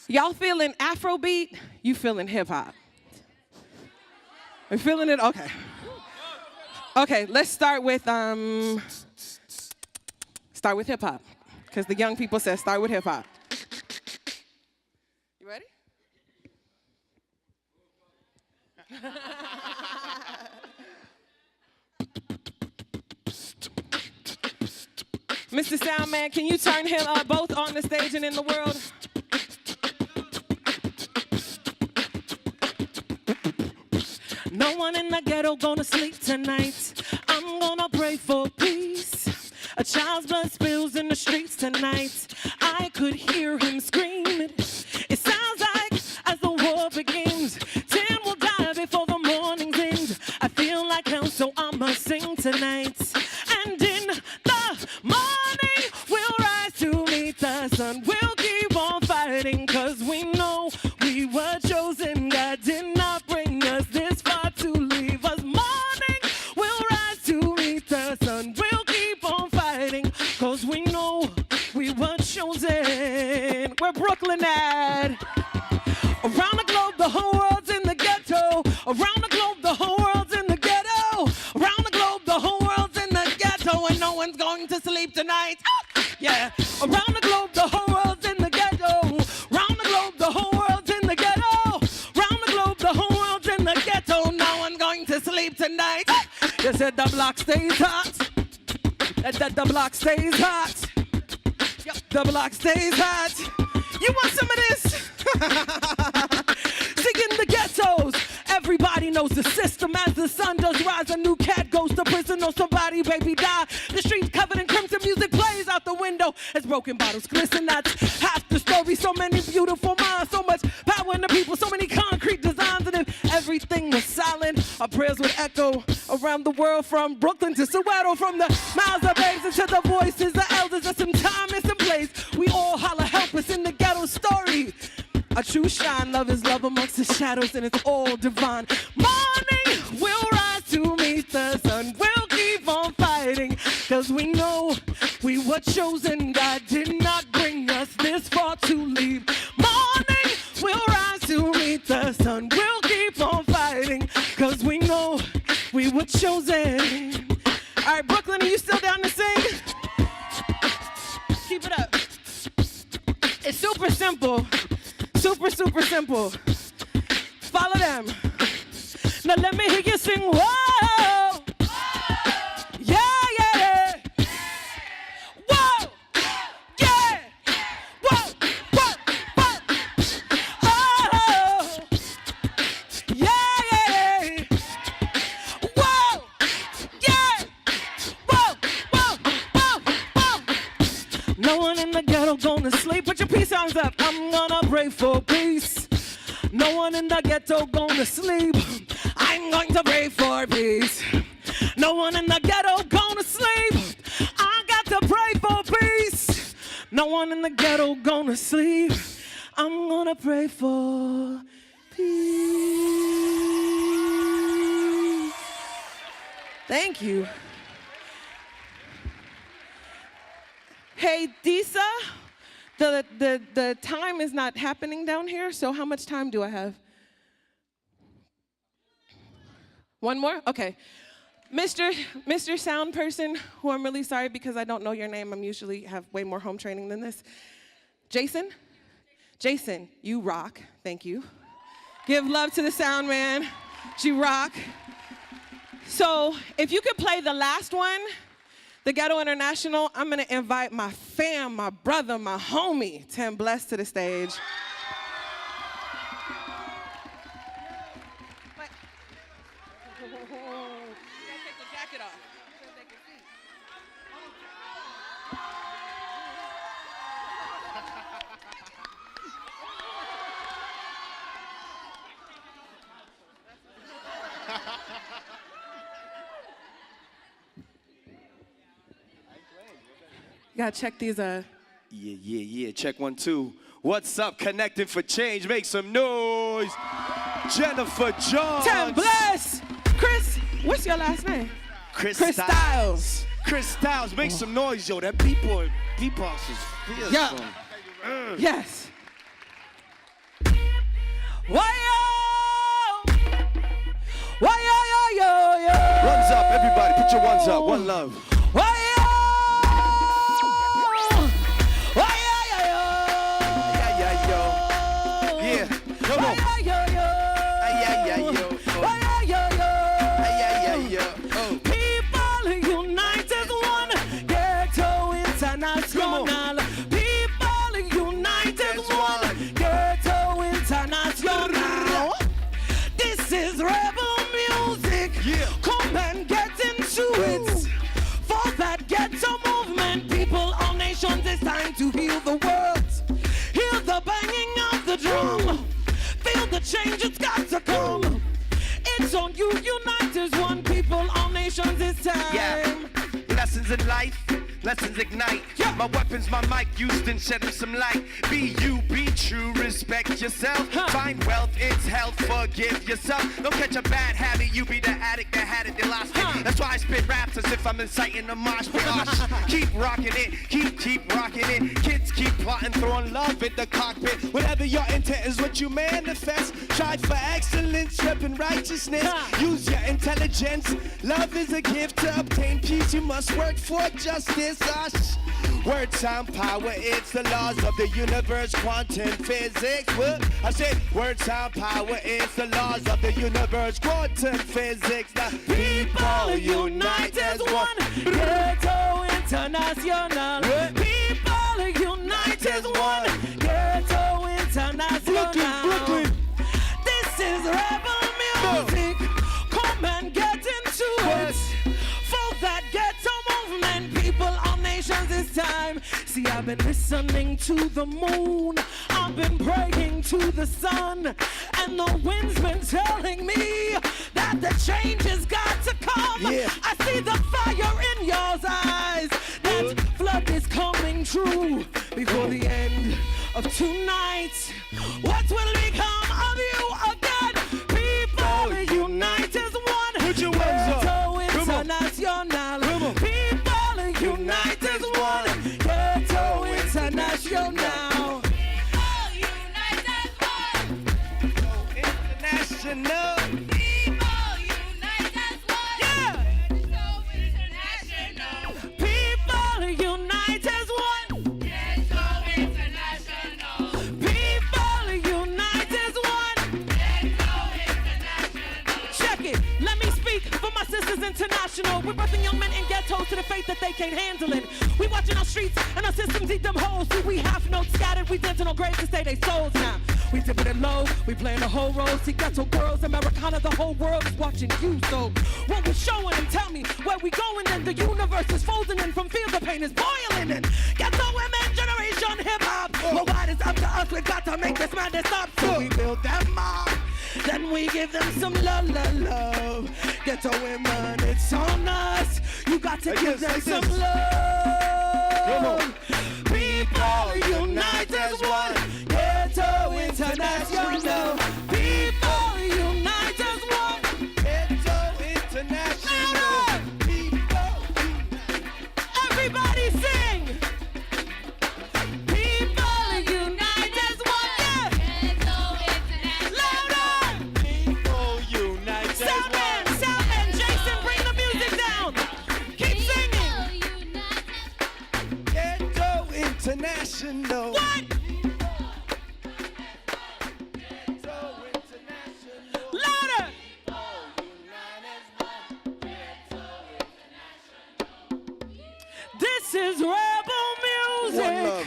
Y'all feeling Afrobeat? You feeling hip hop? You feeling it? Okay. Okay, let's start with hip hop, because the young people said start with hip hop. You ready? Mr. Soundman, can you turn him both on the stage and in the world? No one in the ghetto gonna sleep tonight. I'm gonna pray for peace. A child's blood spills in the streets tonight. I could hear him screaming. It sounds like as the war begins, 10 will die before the morning's end. I feel like hell, so I'ma sing tonight. And in the morning, we'll rise to meet the sun. We'll keep on fighting, 'cause we know we were chosen. God did not bring us this far to leave us. Morning, we'll rise to meet the sun. We'll keep on fighting, 'cause we know we were chosen. Where Brooklyn at? Around the globe, the whole world's in the ghetto. Around the globe, the whole world's in the ghetto. Around the globe, the whole world's in the ghetto, and no one's going to sleep tonight. Yeah. Around the globe, the whole world's in the ghetto. Around the globe, the whole world's in the ghetto. Around the globe, the whole world's in the ghetto. No one's going to sleep tonight. You said the block stays hot. That the block stays hot. Yep, the block stays hot. You want some of this? Sing in the ghettos. Everybody knows the system. As the sun does rise, a new cat goes to prison or somebody, baby, die. The streets covered in crimson, music plays out the window as broken bottles glisten. That's half the story. So many beautiful minds, so much power in the people, so many concrete designs. And if everything was silent, our prayers would echo around the world, from Brooklyn to Soweto, from the mouths of babes into the voices of elders. At some time and some place, we all holler help us in the ghetto story. A true shine, love is love amongst the shadows, and it's all divine. Morning, we'll rise to meet the sun. We'll keep on fighting, 'cause we know we were chosen. God did not bring us this far to leave. Morning, we'll rise to meet the sun. We'll keep on fighting, 'cause we know we were chosen. All right, Brooklyn, are you still down to sing? Keep it up. It's super simple. Super, super simple. Follow them. Now let me hear you sing. Whoa. No one in the ghetto gonna sleep. Put your peace signs up. I'm gonna pray for peace. No one in the ghetto gonna sleep. I'm going to pray for peace. No one in the ghetto gonna sleep. I got to pray for peace. No one in the ghetto gonna sleep. I'm gonna pray for peace. Thank you. Hey, Disa, the time is not happening down here, so how much time do I have? One more? Okay. Mr. Sound Person, who I'm really sorry because I don't know your name. I'm usually have way more home training than this. Jason? Jason, you rock. Thank you. Give love to the sound man. You rock. So if you could play the last one, the Ghetto International, I'm gonna invite my fam, my brother, my homie, Tim Bless, to the stage. You gotta check these. Yeah. Check 1, 2. What's up? Connecting for change. Make some noise. Jennifer Johns. Tim Bless. Chris, what's your last name? Chris Styles. Chris Styles. Make some noise, yo. That beatbox is fearsome. Yeah. Yes. Why-yo! Why-yo-yo-yo-yo! Runs up, everybody. Put your ones up. One love. Why-yo! Yeah. No. People unite as one. Ghetto International. People unite as one. Ghetto International. This is rebel music. Yeah. Come and get into it. For that ghetto movement, people, all nations, it's time to heal the world. Hear the banging of the drum. Feel the change, it's got to come. It's on you, unite as one. People, all nations, it's time. Yeah. Lessons in life, lessons ignite. Yeah. My weapons, my mic, used and shedding some light. Be you, be true, respect yourself. Find wealth, it's health, forgive yourself. Don't catch a bad habit, you be the addict that had it, they lost it. That's why I spit raps as if I'm inciting a mosh pit. Keep rocking it, keep rocking it. Kids keep plotting, throwing love at the cockpit. Whatever your intent is what you manifest. Strive for excellence, repping righteousness. Use your intelligence. Love is a gift to obtain peace. You must work for justice. Word, sound, power, it's the laws of the universe, quantum physics. What? I said, word, sound, power, it's the laws of the universe, quantum physics. Now, People unite as one. Ghetto International. People unite as one. Ghetto International. Brooklyn. This is rebel music. Come and get into it. For that ghetto movement, people, all nations, it's time. See, I've been listening to the moon. I've been praying to the sun. And the wind's been telling me that the change has got to come. Yeah. I see the fire in your eyes. That flood is coming true before the end of tonight. What will become of you again? People unite as one. Put your hands up. Ghetto Come on. International. Come on. People unite as one. Ghetto International. International. People unite as one. People unite as one. Check it. Let me speak for international. We're birthing young men in ghettos to the faith that they can't handle it. We watching our streets and our systems eat them holes. See, we half notes scattered. We dancing on graves to stay their souls now. We dipping it low. We playing the whole role. See, ghetto girls, Americana, the whole world is watching you. So what we showing and tell me where we going and the universe is folding in from fields of pain is boiling in. Ghetto women, generation hip hop. Well, what is up to us? We got to make this madness stop. So we build them up. Then we give them some love, love, love. Ghetto women, it's on us. You got to give them some love. People unite as one. Ghetto International. People unite as one. Ghetto International. People unite. Everybody sing. People unite as one. Ghetto International. Louder. People unite as one. Soundman, Jason, bring the music down. Keep singing. Ghetto International. What? Louder. This is rebel music.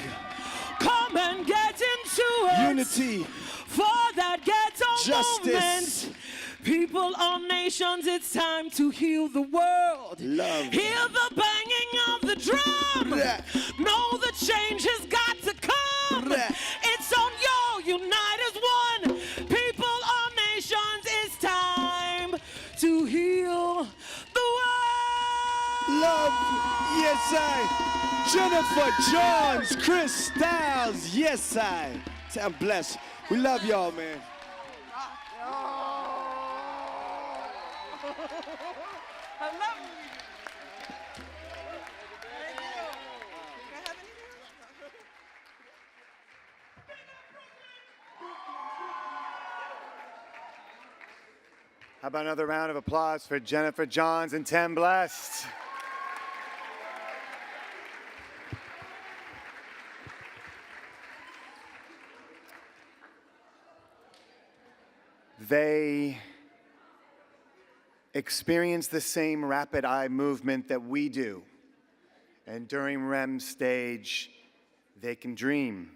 Come and get into it. Unity. For that ghetto Justice. movement. People of nations, it's time to heal the world. Love. Hear the banging of the drum. Know the change has got to come. It's on yo, unite as one. People of nations, it's time to heal the world. Love. Yes, I. Jennifer Johns, Chris Styles. Yes, I. I'm blessed. We love y'all, man. How about another round of applause for Jennifer Johns and Tim Blessed? They experience the same rapid eye movement that we do. And during REM stage, they can dream.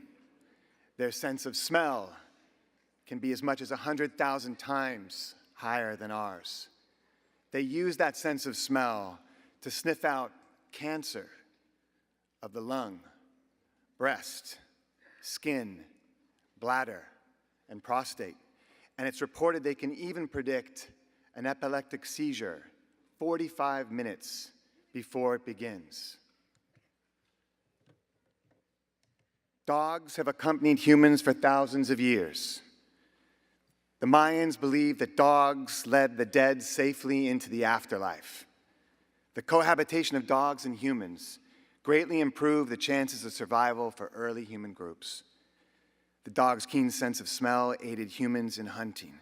Their sense of smell can be as much as 100,000 times higher than ours. They use that sense of smell to sniff out cancer of the lung, breast, skin, bladder, and prostate. And it's reported they can even predict an epileptic seizure 45 minutes before it begins. Dogs have accompanied humans for thousands of years. The Mayans believed that dogs led the dead safely into the afterlife. The cohabitation of dogs and humans greatly improved the chances of survival for early human groups. The dog's keen sense of smell aided humans in hunting.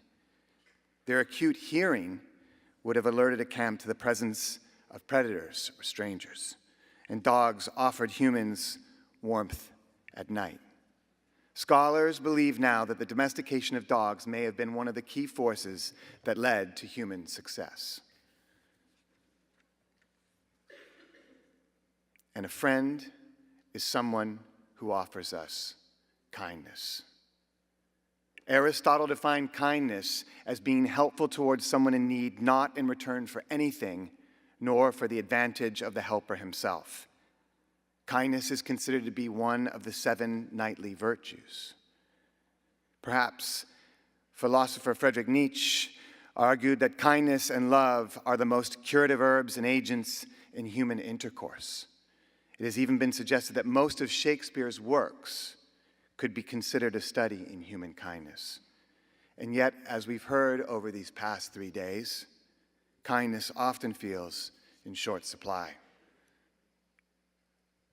Their acute hearing would have alerted a camp to the presence of predators or strangers, and dogs offered humans warmth at night. Scholars believe now that the domestication of dogs may have been one of the key forces that led to human success. And a friend is someone who offers us kindness. Aristotle defined kindness as being helpful towards someone in need, not in return for anything, nor for the advantage of the helper himself. Kindness is considered to be one of the 7 knightly virtues. Perhaps philosopher Friedrich Nietzsche argued that kindness and love are the most curative herbs and agents in human intercourse. It has even been suggested that most of Shakespeare's works could be considered a study in human kindness. And yet, as we've heard over these past 3 days, kindness often feels in short supply.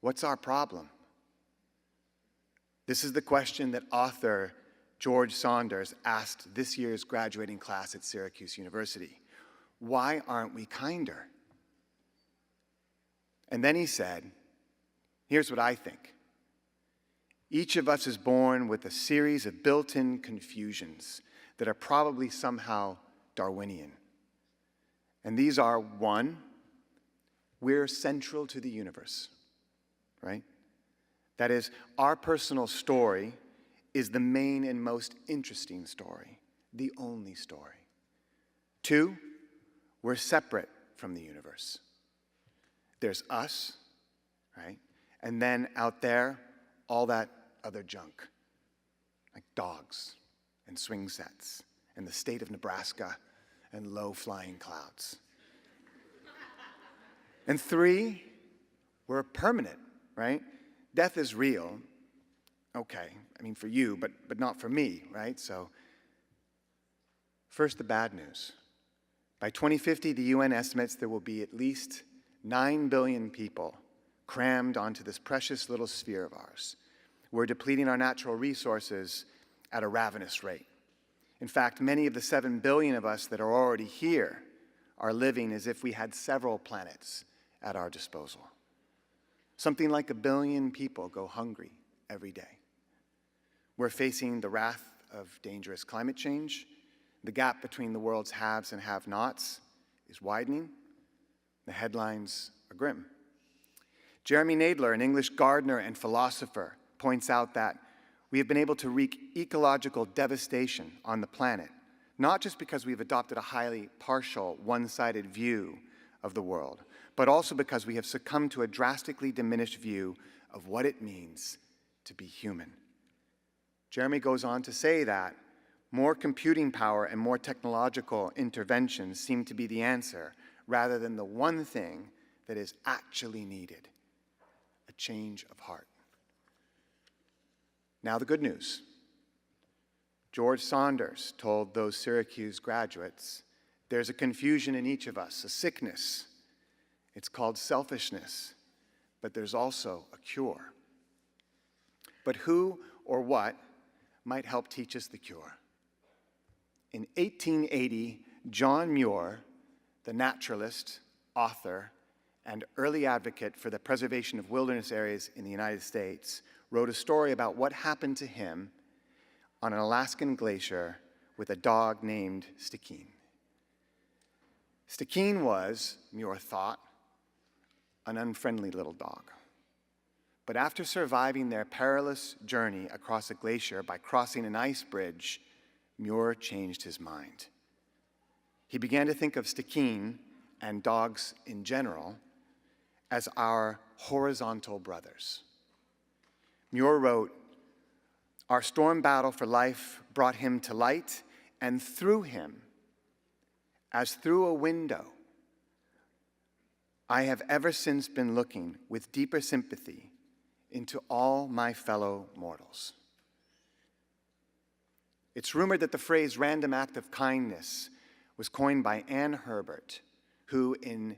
What's our problem? This is the question that author George Saunders asked this year's graduating class at Syracuse University. Why aren't we kinder? And then he said, here's what I think. Each of us is born with a series of built-in confusions that are probably somehow Darwinian. And these are, one, we're central to the universe, right? That is, our personal story is the main and most interesting story, the only story. Two, we're separate from the universe. There's us, right? And then out there, all that other junk, like dogs and swing sets and the state of Nebraska and low-flying clouds. And three, we're permanent, right? Death is real, okay, I mean for you, but not for me, right? So first, the bad news. By 2050, the UN estimates there will be at least 9 billion people crammed onto this precious little sphere of ours. We're depleting our natural resources at a ravenous rate. In fact, many of the 7 billion of us that are already here are living as if we had several planets at our disposal. Something like 1 billion people go hungry every day. We're facing the wrath of dangerous climate change. The gap between the world's haves and have-nots is widening. The headlines are grim. Jeremy Nadler, an English gardener and philosopher, points out that we have been able to wreak ecological devastation on the planet, not just because we've adopted a highly partial, one-sided view of the world, but also because we have succumbed to a drastically diminished view of what it means to be human. Jeremy goes on to say that more computing power and more technological interventions seem to be the answer, rather than the one thing that is actually needed, a change of heart. Now the good news. George Saunders told those Syracuse graduates, there's a confusion in each of us, a sickness. It's called selfishness, but there's also a cure. But who or what might help teach us the cure? In 1880, John Muir, the naturalist, author, and early advocate for the preservation of wilderness areas in the United States, wrote a story about what happened to him on an Alaskan glacier with a dog named Stikine. Stikine was, Muir thought, an unfriendly little dog. But after surviving their perilous journey across a glacier by crossing an ice bridge, Muir changed his mind. He began to think of Stikine and dogs in general as our horizontal brothers. Muir wrote, our storm battle for life brought him to light, and through him, as through a window, I have ever since been looking with deeper sympathy into all my fellow mortals. It's rumored that the phrase random act of kindness was coined by Ann Herbert, who in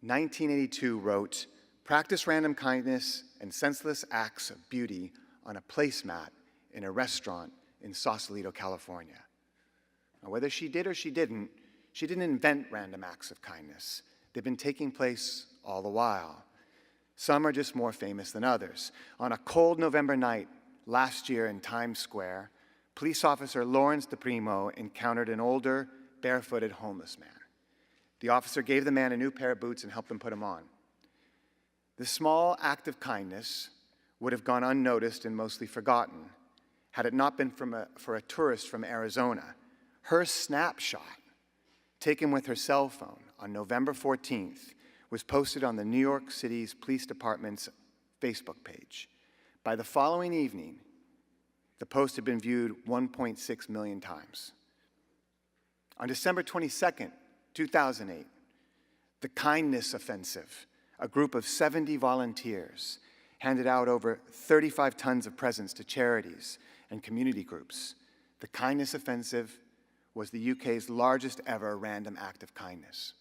1982 wrote, practice random kindness and senseless acts of beauty on a placemat in a restaurant in Sausalito, California. Now, whether she did or she didn't invent random acts of kindness. They've been taking place all the while. Some are just more famous than others. On a cold November night last year in Times Square, police officer Lawrence DePrimo encountered an older, barefooted homeless man. The officer gave the man a new pair of boots and helped him put them on. This small act of kindness would have gone unnoticed and mostly forgotten had it not been for a tourist from Arizona. Her snapshot, taken with her cell phone on November 14th, was posted on the New York City's Police Department's Facebook page. By the following evening, the post had been viewed 1.6 million times. On December 22nd, 2008, the Kindness Offensive, a group of 70 volunteers, handed out over 35 tons of presents to charities and community groups. The Kindness Offensive was the UK's largest ever random act of kindness.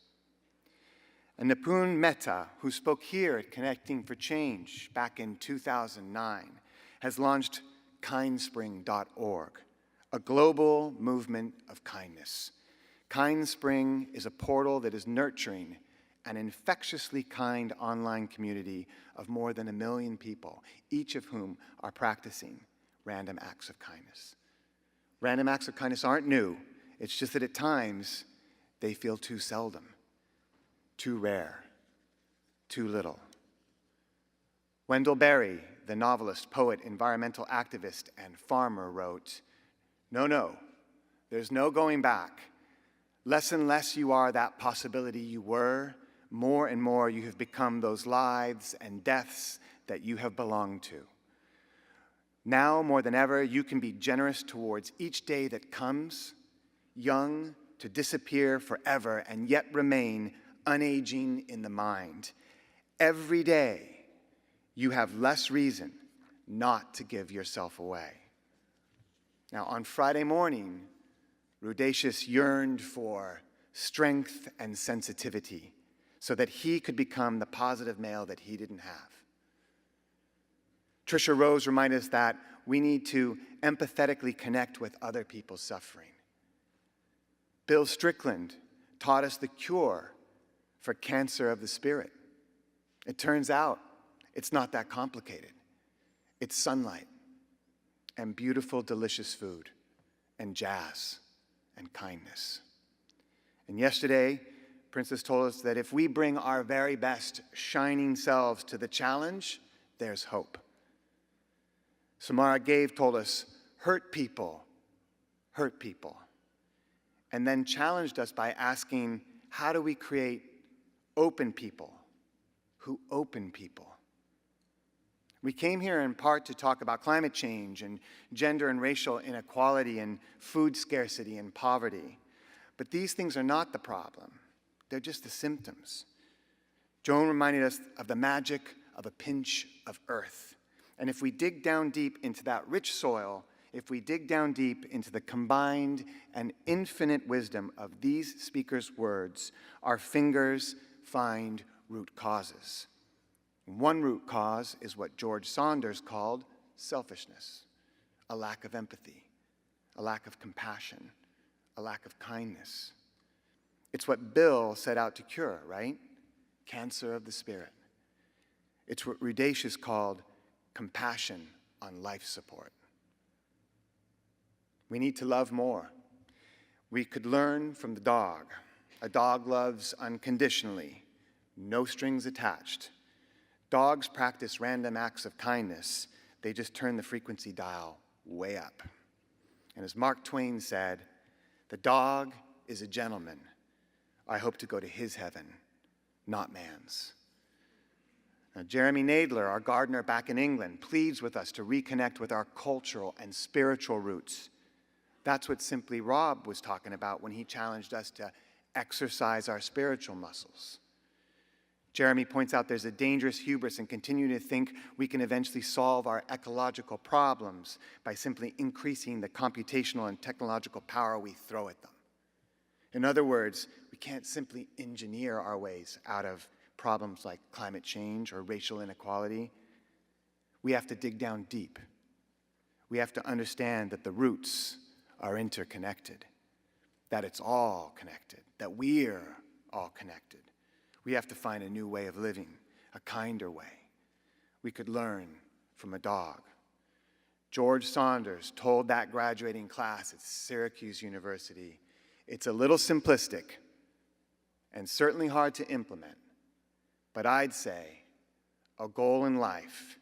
And Nipun Mehta, who spoke here at Connecting for Change back in 2009, has launched kindspring.org, a global movement of kindness. KindSpring is a portal that is nurturing an infectiously kind online community of more than 1 million people, each of whom are practicing random acts of kindness. Random acts of kindness aren't new. It's just that at times they feel too seldom. too rare, too little. Wendell Berry, the novelist, poet, environmental activist, and farmer, wrote, "No, there's no going back. Less and less you are that possibility you were, more and more you have become those lives and deaths that you have belonged to. Now, more than ever, you can be generous towards each day that comes, young to disappear forever and yet remain unaging in the mind. Every day, you have less reason not to give yourself away." Now, on Friday morning, Rudacious yearned for strength and sensitivity so that he could become the positive male that he didn't have. Tricia Rose reminded us that we need to empathetically connect with other people's suffering. Bill Strickland taught us the cure for cancer of the spirit. It turns out it's not that complicated. It's sunlight and beautiful, delicious food and jazz and kindness. And yesterday, Princess told us that if we bring our very best shining selves to the challenge, there's hope. Samara Gave told us, hurt people, and then challenged us by asking, how do we create open people who open people? We came here in part to talk about climate change and gender and racial inequality and food scarcity and poverty. But these things are not the problem. They're just the symptoms. Joan reminded us of the magic of a pinch of earth. And if we dig down deep into that rich soil, if we dig down deep into the combined and infinite wisdom of these speakers' words, our fingers find root causes. One root cause is what George Saunders called selfishness, a lack of empathy, a lack of compassion, a lack of kindness. It's what Bill set out to cure, right? Cancer of the spirit. It's what Rudacious called compassion on life support. We need to love more. We could learn from the dog. A dog loves unconditionally, no strings attached. Dogs practice random acts of kindness. They just turn the frequency dial way up. And as Mark Twain said, the dog is a gentleman. I hope to go to his heaven, not man's. Now, Jeremy Nadler, our gardener back in England, pleads with us to reconnect with our cultural and spiritual roots. That's what Simply Rob was talking about when he challenged us to exercise our spiritual muscles. Jeremy points out there's a dangerous hubris in continuing to think we can eventually solve our ecological problems by simply increasing the computational and technological power we throw at them. In other words, we can't simply engineer our ways out of problems like climate change or racial inequality. We have to dig down deep. We have to understand that the roots are interconnected, that it's all connected, that we're all connected. We have to find a new way of living, a kinder way. We could learn from a dog. George Saunders told that graduating class at Syracuse University, it's a little simplistic and certainly hard to implement, but I'd say a goal in life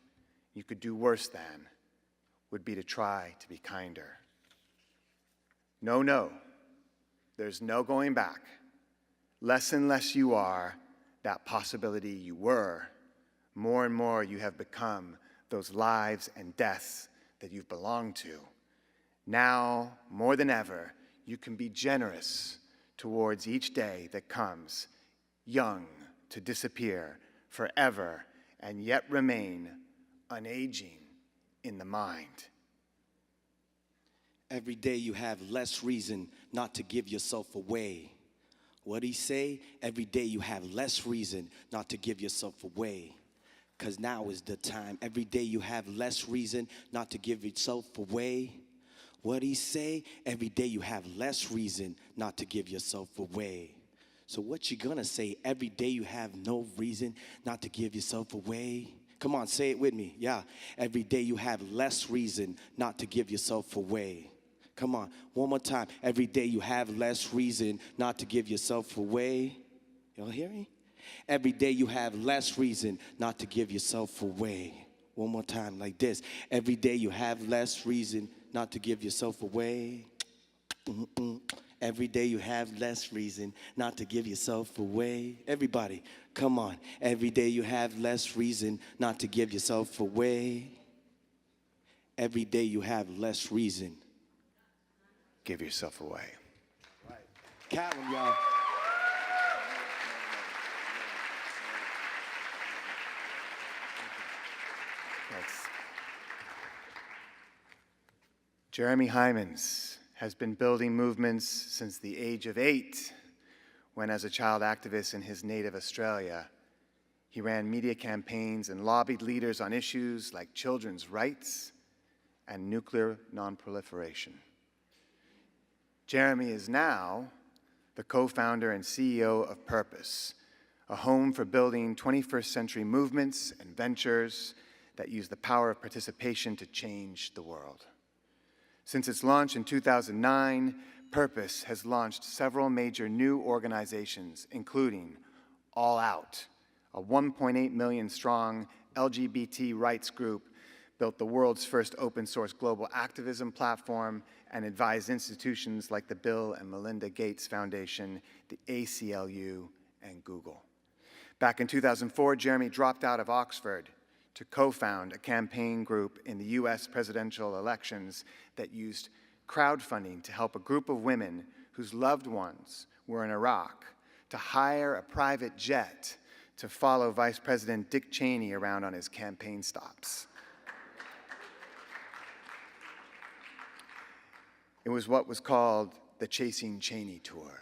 you could do worse than would be to try to be kinder. No, there's no going back. Less and less you are that possibility you were, more and more you have become those lives and deaths that you've belonged to. Now, more than ever, you can be generous towards each day that comes, young to disappear forever and yet remain unaging in the mind. Every day you have less reason not to give yourself away. What'd he say? Every day you have less reason not to give yourself away. Because now is the time. Every day you have less reason not to give yourself away. What'd he say? Every day you have less reason not to give yourself away. So what you gonna say? Every day you have no reason not to give yourself away. Come on, say it with me. Yeah. Every day you have less reason not to give yourself away. Come on, one more time. Every day you have less reason not to give yourself away. Y'all hear me? Every day you have less reason not to give yourself away. One more time like this. Every day you have less reason not to give yourself away. Every day you have less reason not to give yourself away. Everybody, come on. Every day you have less reason not to give yourself away. Every day you have less reason. Give yourself away. Count them, y'all. Thanks. Jeremy Heimans has been building movements since the age of 8, when as a child activist in his native Australia, he ran media campaigns and lobbied leaders on issues like children's rights and nuclear nonproliferation. Jeremy is now the co-founder and CEO of Purpose, a home for building 21st century movements and ventures that use the power of participation to change the world. Since its launch in 2009, Purpose has launched several major new organizations, including All Out, a 1.8 million strong LGBT rights group, built the world's first open source global activism platform, and advised institutions like the Bill and Melinda Gates Foundation, the ACLU, and Google. Back in 2004, Jeremy dropped out of Oxford to co-found a campaign group in the US presidential elections that used crowdfunding to help a group of women whose loved ones were in Iraq to hire a private jet to follow Vice President Dick Cheney around on his campaign stops. It was what was called the Chasing Cheney Tour.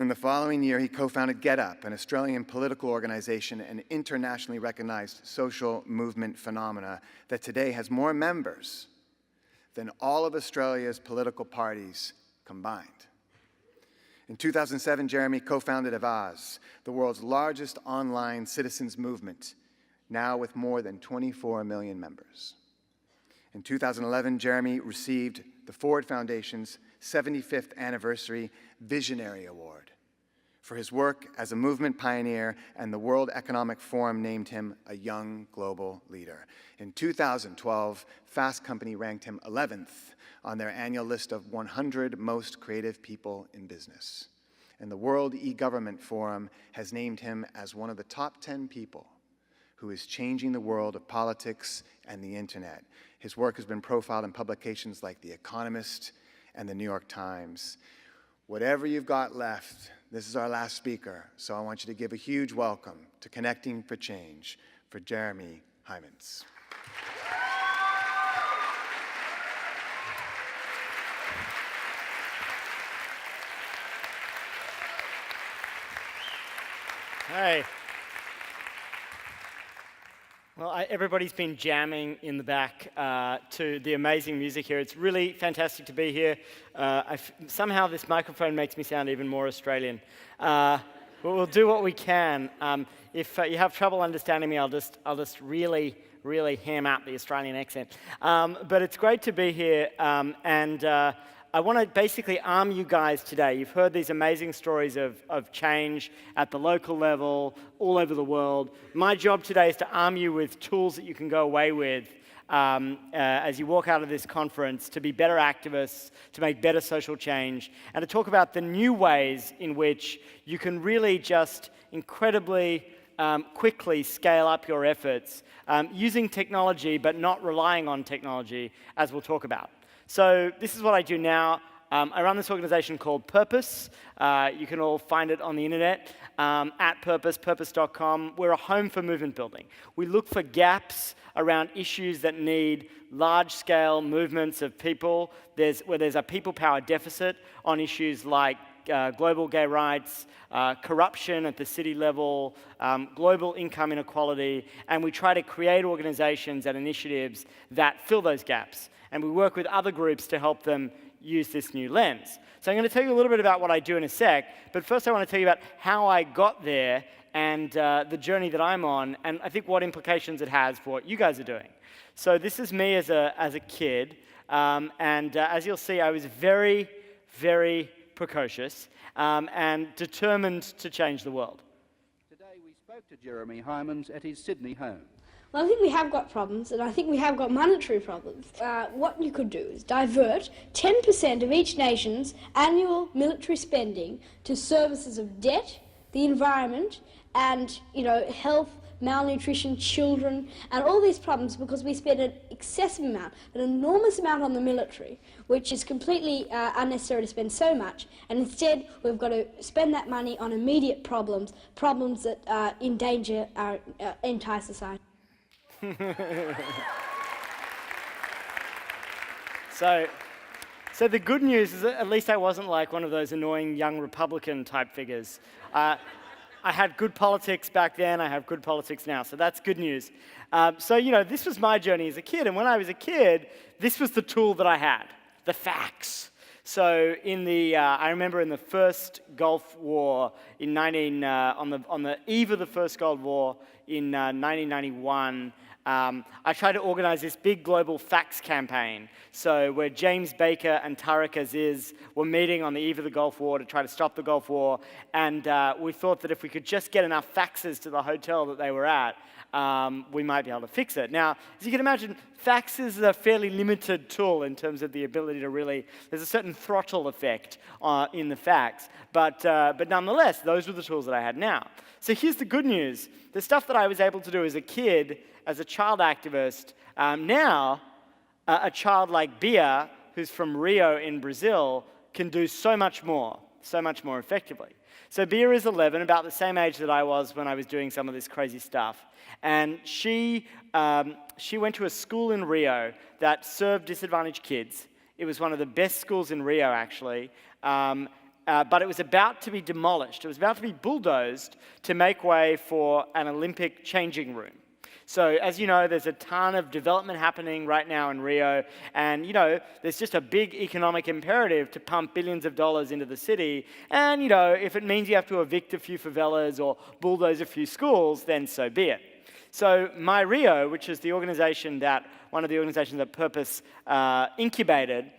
In the following year, he co-founded Get Up, an Australian political organization and internationally recognized social movement phenomena that today has more members than all of Australia's political parties combined. In 2007, Jeremy co-founded Avaaz, the world's largest online citizens movement, now with more than 24 million members. In 2011, Jeremy received the Ford Foundation's 75th Anniversary Visionary Award for his work as a movement pioneer, and the World Economic Forum named him a young global leader. In 2012, Fast Company ranked him 11th on their annual list of 100 most creative people in business. And the World E-Government Forum has named him as one of the top 10 people who is changing the world of politics and the internet. His work has been profiled in publications like The Economist and The New York Times. Whatever you've got left, this is our last speaker, so I want you to give a huge welcome to Connecting for Change for Jeremy Heimans. Hey. Well, everybody's been jamming in the back to the amazing music here. It's really fantastic to be here. Somehow this microphone makes me sound even more Australian. But we'll do what we can. If you have trouble understanding me, I'll just really ham out the Australian accent. But it's great to be here, and I want to basically arm you guys today. You've heard these amazing stories of change at the local level, all over the world. My job today is to arm you with tools that you can go away with as you walk out of this conference to be better activists, to make better social change, and to talk about the new ways in which you can really just incredibly quickly scale up your efforts using technology, but not relying on technology, as we'll talk about. So this is what I do now. I run this organization called Purpose. You can all find it on the internet at Purpose, purpose.com. We're a home for movement building. We look for gaps around issues that need large-scale movements of people. Where there's a people power deficit on issues like global gay rights, corruption at the city level, global income inequality, and we try to create organizations and initiatives that fill those gaps. And we work with other groups to help them use this new lens. So I'm going to tell you a little bit about what I do in a sec, but first I want to tell you about how I got there and the journey that I'm on, and I think what implications it has for what you guys are doing. So this is me as a kid, and as you'll see, I was very precocious, and determined to change the world. Today we spoke to Jeremy Hymans at his Sydney home. Well, I think we have got problems, and I think we have got monetary problems. What you could do is divert 10% of each nation's annual military spending to services of debt, the environment, and, health, malnutrition, children, and all these problems, because we spend an excessive amount, an enormous amount on the military, which is completely unnecessary to spend so much, and instead we've got to spend that money on immediate problems that endanger our entire society. So the good news is that at least I wasn't like one of those annoying young Republican type figures. I had good politics back then, I have good politics now, so that's good news. This was my journey as a kid, and when I was a kid, this was the tool that I had, the fax. So I remember in the first Gulf War on the eve of the first Gulf War in 1991, I tried to organize this big global fax campaign. So where James Baker and Tariq Aziz were meeting on the eve of the Gulf War to try to stop the Gulf War, and we thought that if we could just get enough faxes to the hotel that they were at, we might be able to fix it. Now, as you can imagine, fax is a fairly limited tool in terms of the ability to there's a certain throttle effect in the fax, but nonetheless, those were the tools that I had now. So here's the good news. The stuff that I was able to do as a kid, as a child activist, now a child like Bia, who's from Rio in Brazil, can do so much more effectively. So Bia is 11, about the same age that I was when I was doing some of this crazy stuff. And she went to a school in Rio that served disadvantaged kids. It was one of the best schools in Rio, actually. But it was about to be demolished. It was about to be bulldozed to make way for an Olympic changing room. So as you know, there's a ton of development happening right now in Rio, and there's just a big economic imperative to pump billions of dollars into the city, and if it means you have to evict a few favelas or bulldoze a few schools, then so be it. So My Rio, which is one of the organizations that Purpose incubated,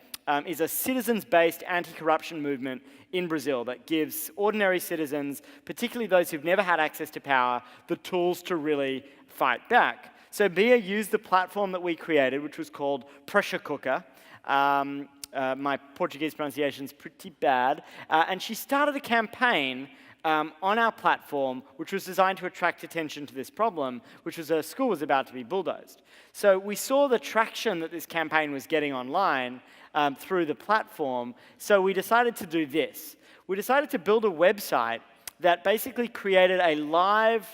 is a citizens-based anti-corruption movement in Brazil that gives ordinary citizens, particularly those who've never had access to power, the tools to really fight back. So Bia used the platform that we created, which was called Pressure Cooker. My Portuguese pronunciation is pretty bad. And she started a campaign on our platform, which was designed to attract attention to this problem, which was a school was about to be bulldozed. So we saw the traction that this campaign was getting online through the platform, so we decided to do this. We decided to build a website that basically created a live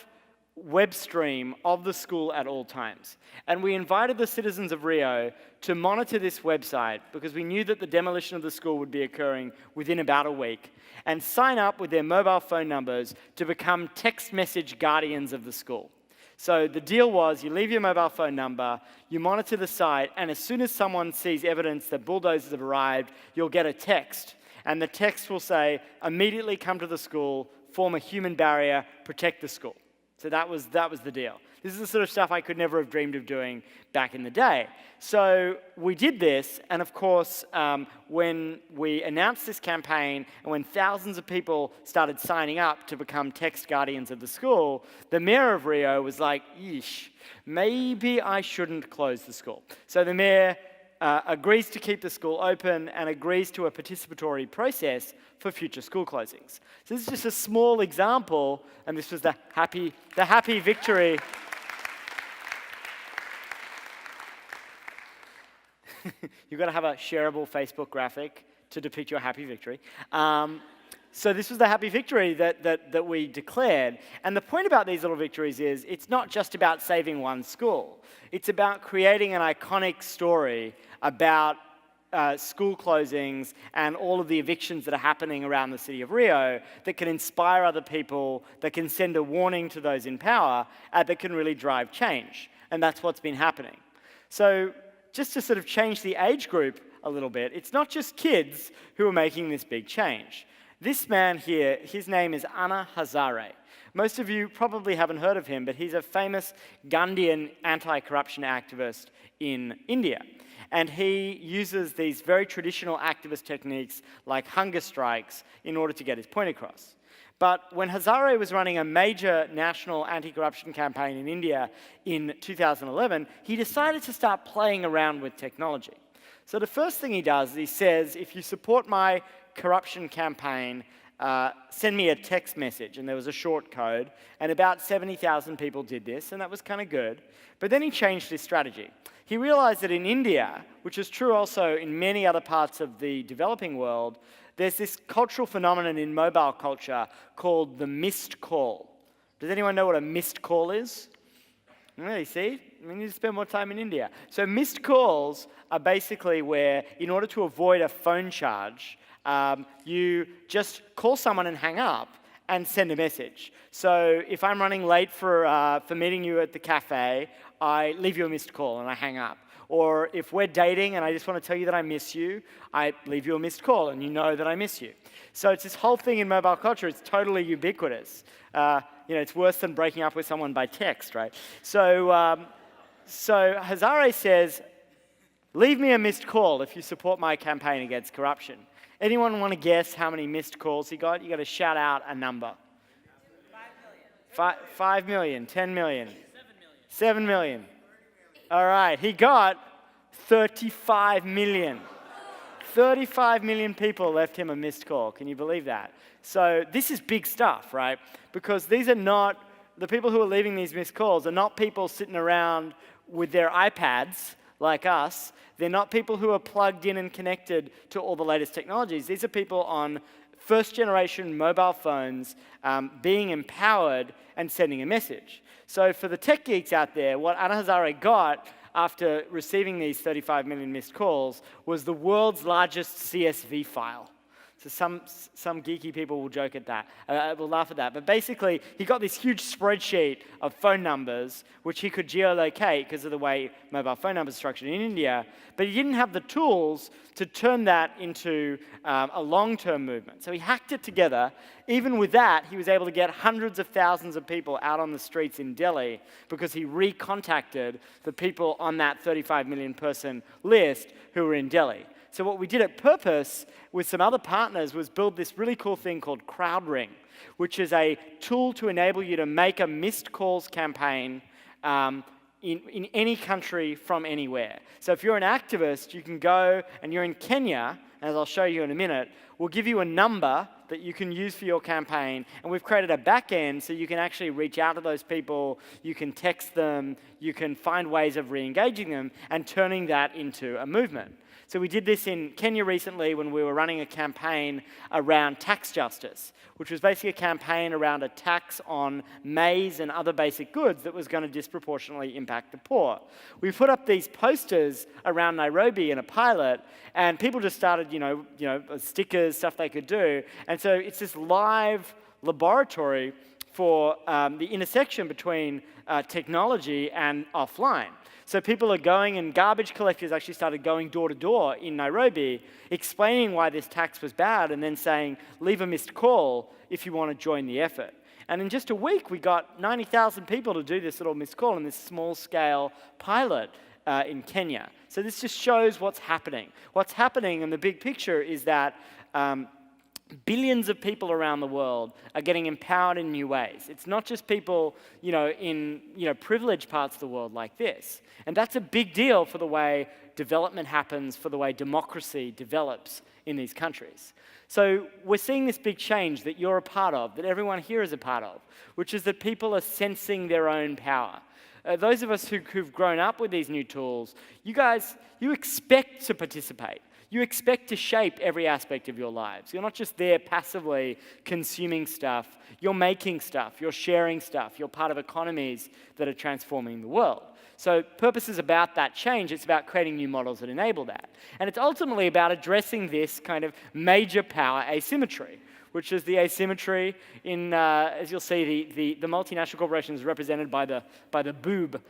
web stream of the school at all times. And we invited the citizens of Rio to monitor this website because we knew that the demolition of the school would be occurring within about a week, and sign up with their mobile phone numbers to become text message guardians of the school. So the deal was, you leave your mobile phone number, you monitor the site, and as soon as someone sees evidence that bulldozers have arrived, you'll get a text. And the text will say, immediately come to the school, form a human barrier, protect the school. So that was the deal. This is the sort of stuff I could never have dreamed of doing back in the day. So we did this, and of course, when we announced this campaign, and when thousands of people started signing up to become text guardians of the school, the mayor of Rio was like, yeesh, maybe I shouldn't close the school. So the mayor agrees to keep the school open and agrees to a participatory process for future school closings. So this is just a small example, and this was the happy victory. You've got to have a shareable Facebook graphic to depict your happy victory. So this was the happy victory that we declared. And the point about these little victories is it's not just about saving one school. It's about creating an iconic story about school closings and all of the evictions that are happening around the city of Rio that can inspire other people, that can send a warning to those in power, that can really drive change. And that's what's been happening. So just to sort of change the age group a little bit, it's not just kids who are making this big change. This man here, his name is Anna Hazare. Most of you probably haven't heard of him, but he's a famous Gandhian anti-corruption activist in India. And he uses these very traditional activist techniques like hunger strikes in order to get his point across. But when Hazare was running a major national anti-corruption campaign in India in 2011, he decided to start playing around with technology. So the first thing he does is he says, if you support my corruption campaign, send me a text message. And there was a short code, and about 70,000 people did this, and that was kind of good. But then he changed his strategy. He realized that in India, which is true also in many other parts of the developing world, there's this cultural phenomenon in mobile culture called the missed call. Does anyone know what a missed call is? Really, see? We need to spend more time in India. So missed calls are basically where, in order to avoid a phone charge, you just call someone and hang up and send a message. So if I'm running late for meeting you at the cafe, I leave you a missed call and I hang up. Or if we're dating and I just want to tell you that I miss you, I leave you a missed call and you know that I miss you. So it's this whole thing in mobile culture. It's totally ubiquitous. It's worse than breaking up with someone by text, right? So Hazare says, leave me a missed call if you support my campaign against corruption. Anyone want to guess how many missed calls he got? You got to shout out a number. 5 million, 10 million, 7 million. All right, he got 35 million. 35 million people left him a missed call. Can you believe that? So this is big stuff, right? Because these are not, the people who are leaving these missed calls are not people sitting around with their iPads like us. They're not people who are plugged in and connected to all the latest technologies. These are people on first-generation mobile phones being empowered and sending a message. So for the tech geeks out there, what Anna Hazare got after receiving these 35 million missed calls was the world's largest CSV file. So some geeky people will joke at that, will laugh at that. But basically, he got this huge spreadsheet of phone numbers, which he could geolocate because of the way mobile phone numbers are structured in India. But he didn't have the tools to turn that into a long-term movement. So he hacked it together. Even with that, he was able to get hundreds of thousands of people out on the streets in Delhi because he recontacted the people on that 35 million person list who were in Delhi. So what we did at Purpose with some other partners was build this really cool thing called CrowdRing, which is a tool to enable you to make a missed calls campaign in any country from anywhere. So if you're an activist, you can go and you're in Kenya, as I'll show you in a minute, we'll give you a number that you can use for your campaign, and we've created a back end so you can actually reach out to those people, you can text them, you can find ways of re-engaging them and turning that into a movement. So we did this in Kenya recently when we were running a campaign around tax justice, which was basically a campaign around a tax on maize and other basic goods that was going to disproportionately impact the poor. We put up these posters around Nairobi in a pilot, and people just started, stickers, stuff they could do. And so it's this live laboratory for the intersection between technology and offline. So people are going, and garbage collectors actually started going door to door in Nairobi, explaining why this tax was bad, and then saying, leave a missed call if you want to join the effort. And in just a week, we got 90,000 people to do this little missed call in this small-scale pilot in Kenya. So this just shows what's happening. What's happening in the big picture is that billions of people around the world are getting empowered in new ways. It's not just people, in privileged parts of the world like this. And that's a big deal for the way development happens, for the way democracy develops in these countries. So we're seeing this big change that you're a part of, that everyone here is a part of, which is that people are sensing their own power. Those of us who've grown up with these new tools, you expect to participate. You expect to shape every aspect of your lives. You're not just there passively consuming stuff. You're making stuff. You're sharing stuff. You're part of economies that are transforming the world. So Purpose is about that change. It's about creating new models that enable that. And it's ultimately about addressing this kind of major power asymmetry, which is the asymmetry in, as you'll see, the multinational corporations represented by the boob.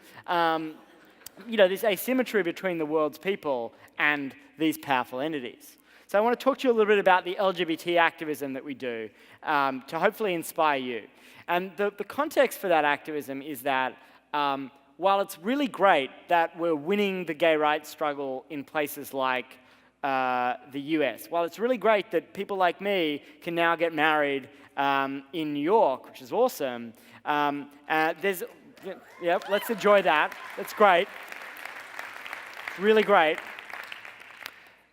This asymmetry between the world's people and these powerful entities. So I want to talk to you a little bit about the LGBT activism that we do to hopefully inspire you. And the context for that activism is that while it's really great that we're winning the gay rights struggle in places like the US, while it's really great that people like me can now get married in New York, which is awesome, yep, let's enjoy that. That's great. Really great.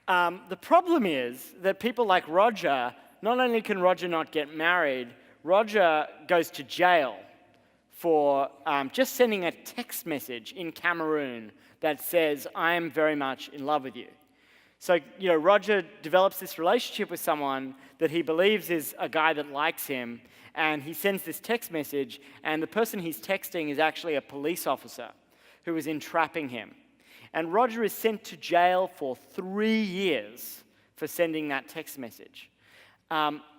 The problem is that people like Roger, not only can Roger not get married, Roger goes to jail for just sending a text message in Cameroon that says, "I am very much in love with you." So, Roger develops this relationship with someone that he believes is a guy that likes him, and he sends this text message, and the person he's texting is actually a police officer who is entrapping him. And Roger is sent to jail for 3 years for sending that text message.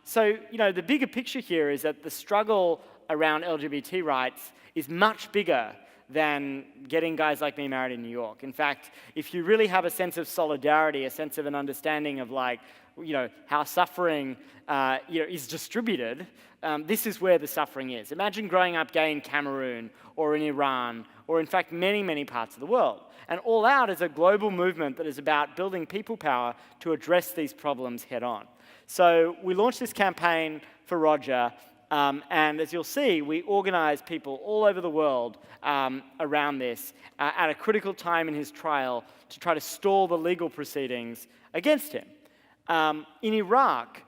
So, the bigger picture here is that the struggle around LGBT rights is much bigger than getting guys like me married in New York. In fact, if you really have a sense of solidarity, a sense of an understanding of how suffering is distributed, this is where the suffering is. Imagine growing up gay in Cameroon or in Iran or in fact many, many parts of the world. And All Out is a global movement that is about building people power to address these problems head on. So we launched this campaign for Roger, and as you'll see, we organize people all over the world around this at a critical time in his trial to try to stall the legal proceedings against him. In Iraq,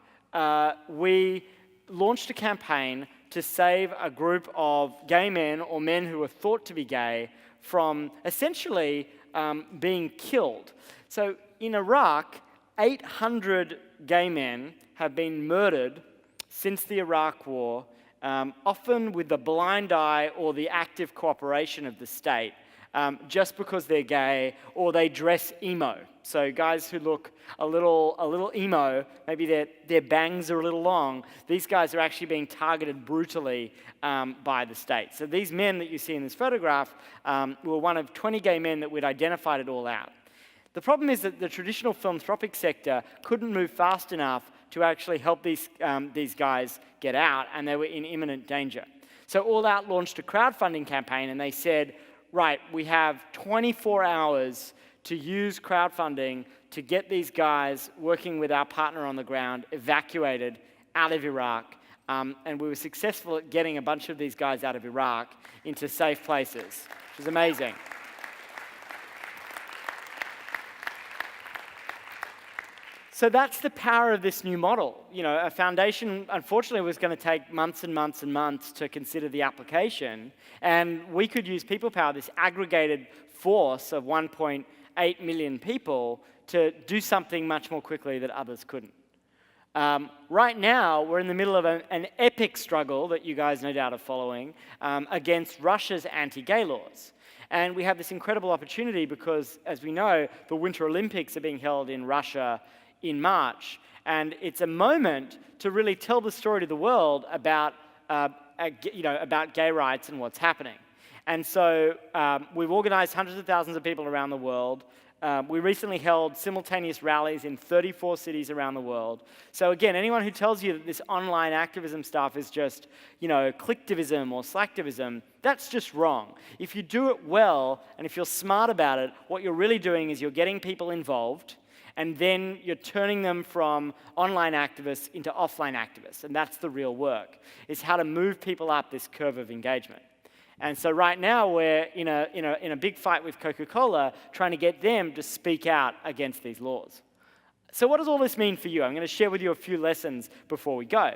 we launched a campaign to save a group of gay men or men who were thought to be gay from essentially being killed. So in Iraq, 800 gay men have been murdered since the Iraq War, often with the blind eye or the active cooperation of the state, just because they're gay or they dress emo. So guys who look a little emo, maybe their bangs are a little long, these guys are actually being targeted brutally by the state. So these men that you see in this photograph were one of 20 gay men that we'd identified at All Out. The problem is that the traditional philanthropic sector couldn't move fast enough to actually help these guys get out, and they were in imminent danger. So All Out launched a crowdfunding campaign, and they said, right, we have 24 hours to use crowdfunding to get these guys, working with our partner on the ground, evacuated out of Iraq. And we were successful at getting a bunch of these guys out of Iraq into safe places, which is amazing. So that's the power of this new model. A foundation, unfortunately, was going to take months and months and months to consider the application, and we could use people power, this aggregated force of 1.8 million people, to do something much more quickly that others couldn't. Right now, we're in the middle of an epic struggle that you guys no doubt are following against Russia's anti-gay laws. And we have this incredible opportunity because, as we know, the Winter Olympics are being held in Russia in March, and it's a moment to really tell the story to the world about gay rights and what's happening. And so we've organized hundreds of thousands of people around the world. We recently held simultaneous rallies in 34 cities around the world. So again, anyone who tells you that this online activism stuff is just, clicktivism or slacktivism, that's just wrong. If you do it well, and if you're smart about it, what you're really doing is you're getting people involved, and then you're turning them from online activists into offline activists. And that's the real work, is how to move people up this curve of engagement. And so right now, we're in a big fight with Coca-Cola, trying to get them to speak out against these laws. So what does all this mean for you? I'm going to share with you a few lessons before we go.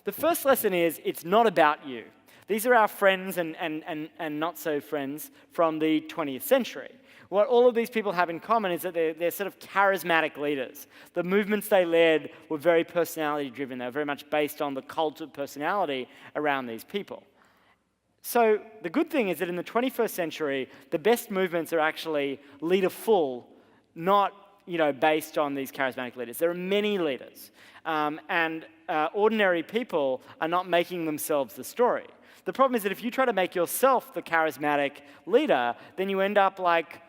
The first lesson is, it's not about you. These are our friends and not so friends from the 20th century. What all of these people have in common is that they're sort of charismatic leaders. The movements they led were very personality-driven. They were very much based on the cult of personality around these people. So the good thing is that in the 21st century, the best movements are actually leaderful, not based on these charismatic leaders. There are many leaders, and ordinary people are not making themselves the story. The problem is that if you try to make yourself the charismatic leader, then you end up like,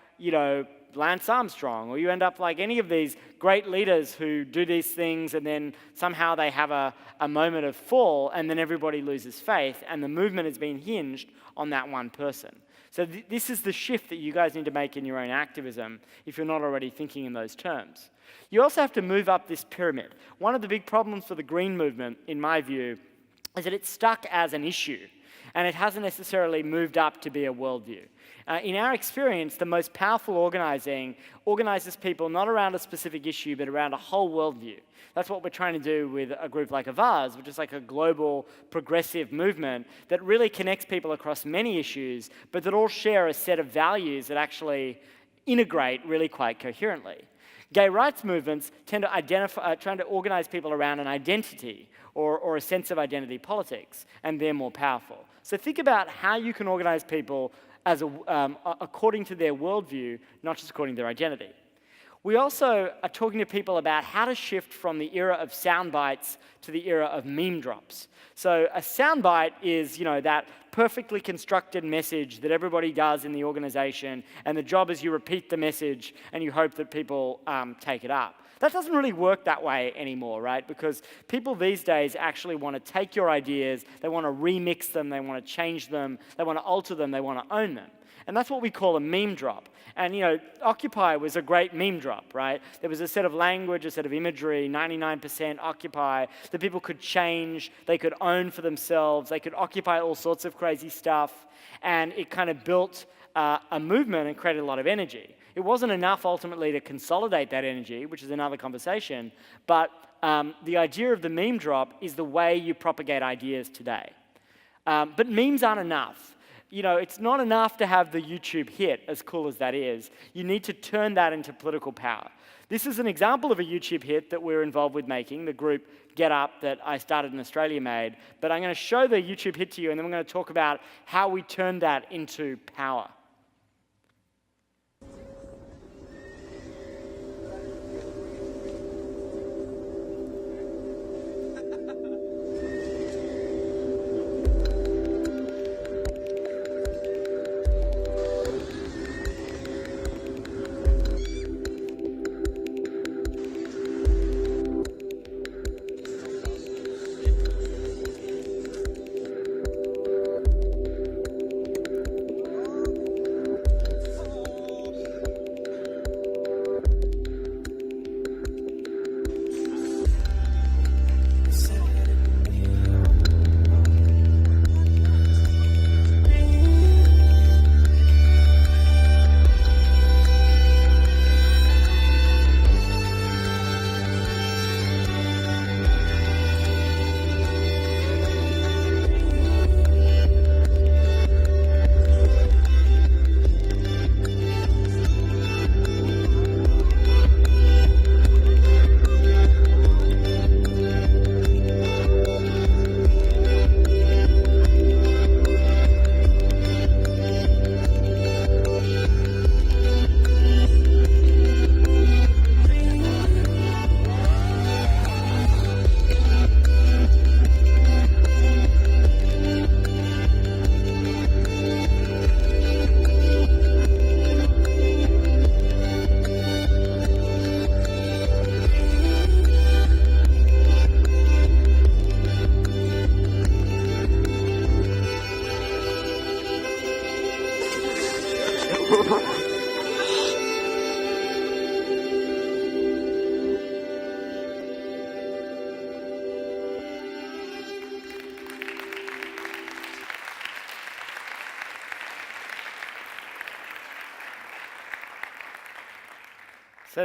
Lance Armstrong, or you end up like any of these great leaders who do these things and then somehow they have a moment of fall and then everybody loses faith and the movement has been hinged on that one person. So this is the shift that you guys need to make in your own activism if you're not already thinking in those terms. You also have to move up this pyramid. One of the big problems for the green movement, in my view, is that it's stuck as an issue and it hasn't necessarily moved up to be a worldview. In our experience, the most powerful organizing organizes people not around a specific issue, but around a whole worldview. That's what we're trying to do with a group like Avaaz, which is like a global progressive movement that really connects people across many issues, but that all share a set of values that actually integrate really quite coherently. Gay rights movements tend to trying to organize people around an identity or a sense of identity politics, and they're more powerful. So think about how you can organize people as according to their worldview, not just according to their identity. We also are talking to people about how to shift from the era of sound bites to the era of meme drops. So a soundbite is, that perfectly constructed message that everybody does in the organization, and the job is you repeat the message and you hope that people take it up. That doesn't really work that way anymore, right? Because people these days actually want to take your ideas, they want to remix them, they want to change them, they want to alter them, they want to own them. And that's what we call a meme drop. And Occupy was a great meme drop, right? There was a set of language, a set of imagery, 99% Occupy, that people could change, they could own for themselves, they could occupy all sorts of crazy stuff, and it kind of built a movement and created a lot of energy. It wasn't enough ultimately to consolidate that energy, which is another conversation, but the idea of the meme drop is the way you propagate ideas today. But memes aren't enough. It's not enough to have the YouTube hit, as cool as that is. You need to turn that into political power. This is an example of a YouTube hit that we're involved with making, the group Get Up that I started in Australia made. But I'm going to show the YouTube hit to you, and then we're going to talk about how we turn that into power.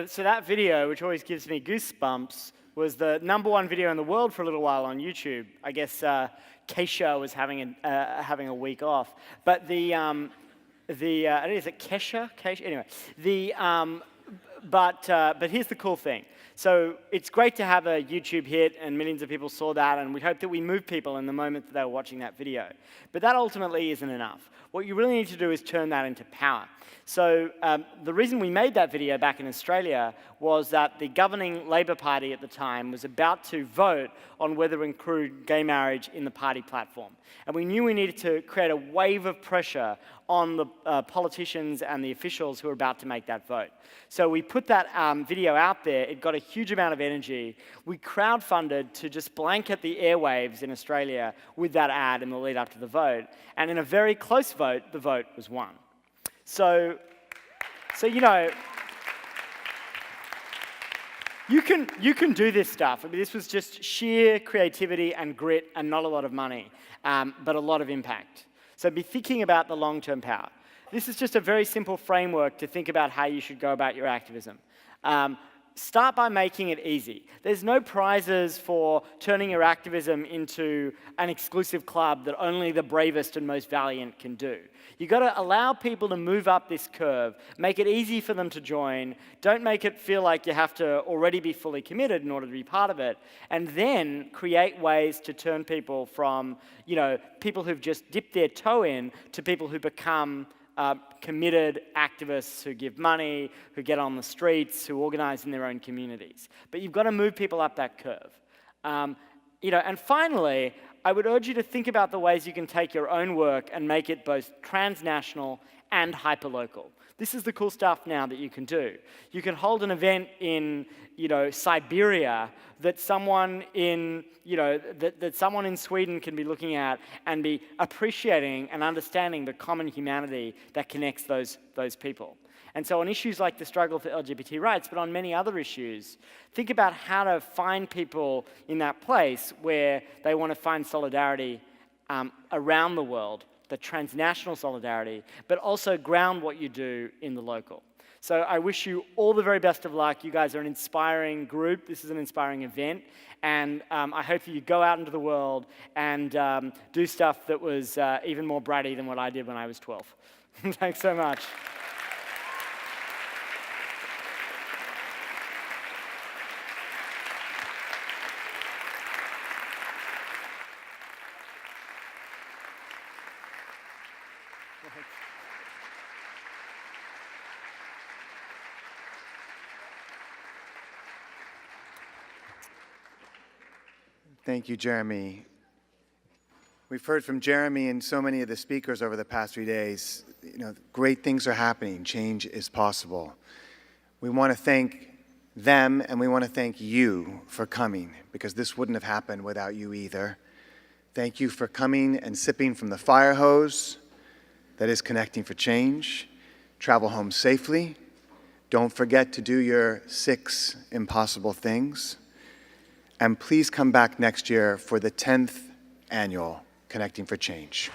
So that video, which always gives me goosebumps, was the #1 video in the world for a little while on YouTube. I guess Kesha was having a week off. But is it Kesha? Anyway, but here's the cool thing. So it's great to have a YouTube hit, and millions of people saw that, and we hope that we move people in the moment that they were watching that video. But that ultimately isn't enough. What you really need to do is turn that into power. So the reason we made that video back in Australia was that the governing Labor Party at the time was about to vote on whether to include gay marriage in the party platform. And we knew we needed to create a wave of pressure on the politicians and the officials who were about to make that vote. So we put that video out there. It got a huge amount of energy. We crowdfunded to just blanket the airwaves in Australia with that ad in the lead up to the vote. And in a very close vote, the vote was won. So you know, you can do this stuff. I mean, this was just sheer creativity and grit and not a lot of money, but a lot of impact. So be thinking about the long-term power. This is just a very simple framework to think about how you should go about your activism. Start by making it easy. There's no prizes for turning your activism into an exclusive club that only the bravest and most valiant can do. You've got to allow people to move up this curve, make it easy for them to join, don't make it feel like you have to already be fully committed in order to be part of it, and then create ways to turn people from, you know, people who've just dipped their toe in to people who become committed activists who give money, who get on the streets, who organize in their own communities. But you've got to move people up that curve. You know, and finally, I would urge you to think about the ways you can take your own work and make it both transnational and hyperlocal. This is the cool stuff now that you can do. You can hold an event in, you know, Siberia that someone in, you know, that someone in Sweden can be looking at and be appreciating and understanding the common humanity that connects those people. And so on issues like the struggle for LGBT rights, but on many other issues, think about how to find people in that place where they want to find solidarity around the world, the transnational solidarity, but also ground what you do in the local. So I wish you all the very best of luck. You guys are an inspiring group. This is an inspiring event. And I hope you go out into the world and do stuff that was even more bratty than what I did when I was 12. Thanks so much. Thank you, Jeremy. We've heard from Jeremy and so many of the speakers over the past 3 days. You know, great things are happening. Change is possible. We want to thank them, and we want to thank you for coming, because this wouldn't have happened without you either. Thank you for coming and sipping from the fire hose that is Connecting for Change. Travel home safely. Don't forget to do your 6 impossible things. And please come back next year for the 10th annual Connecting for Change.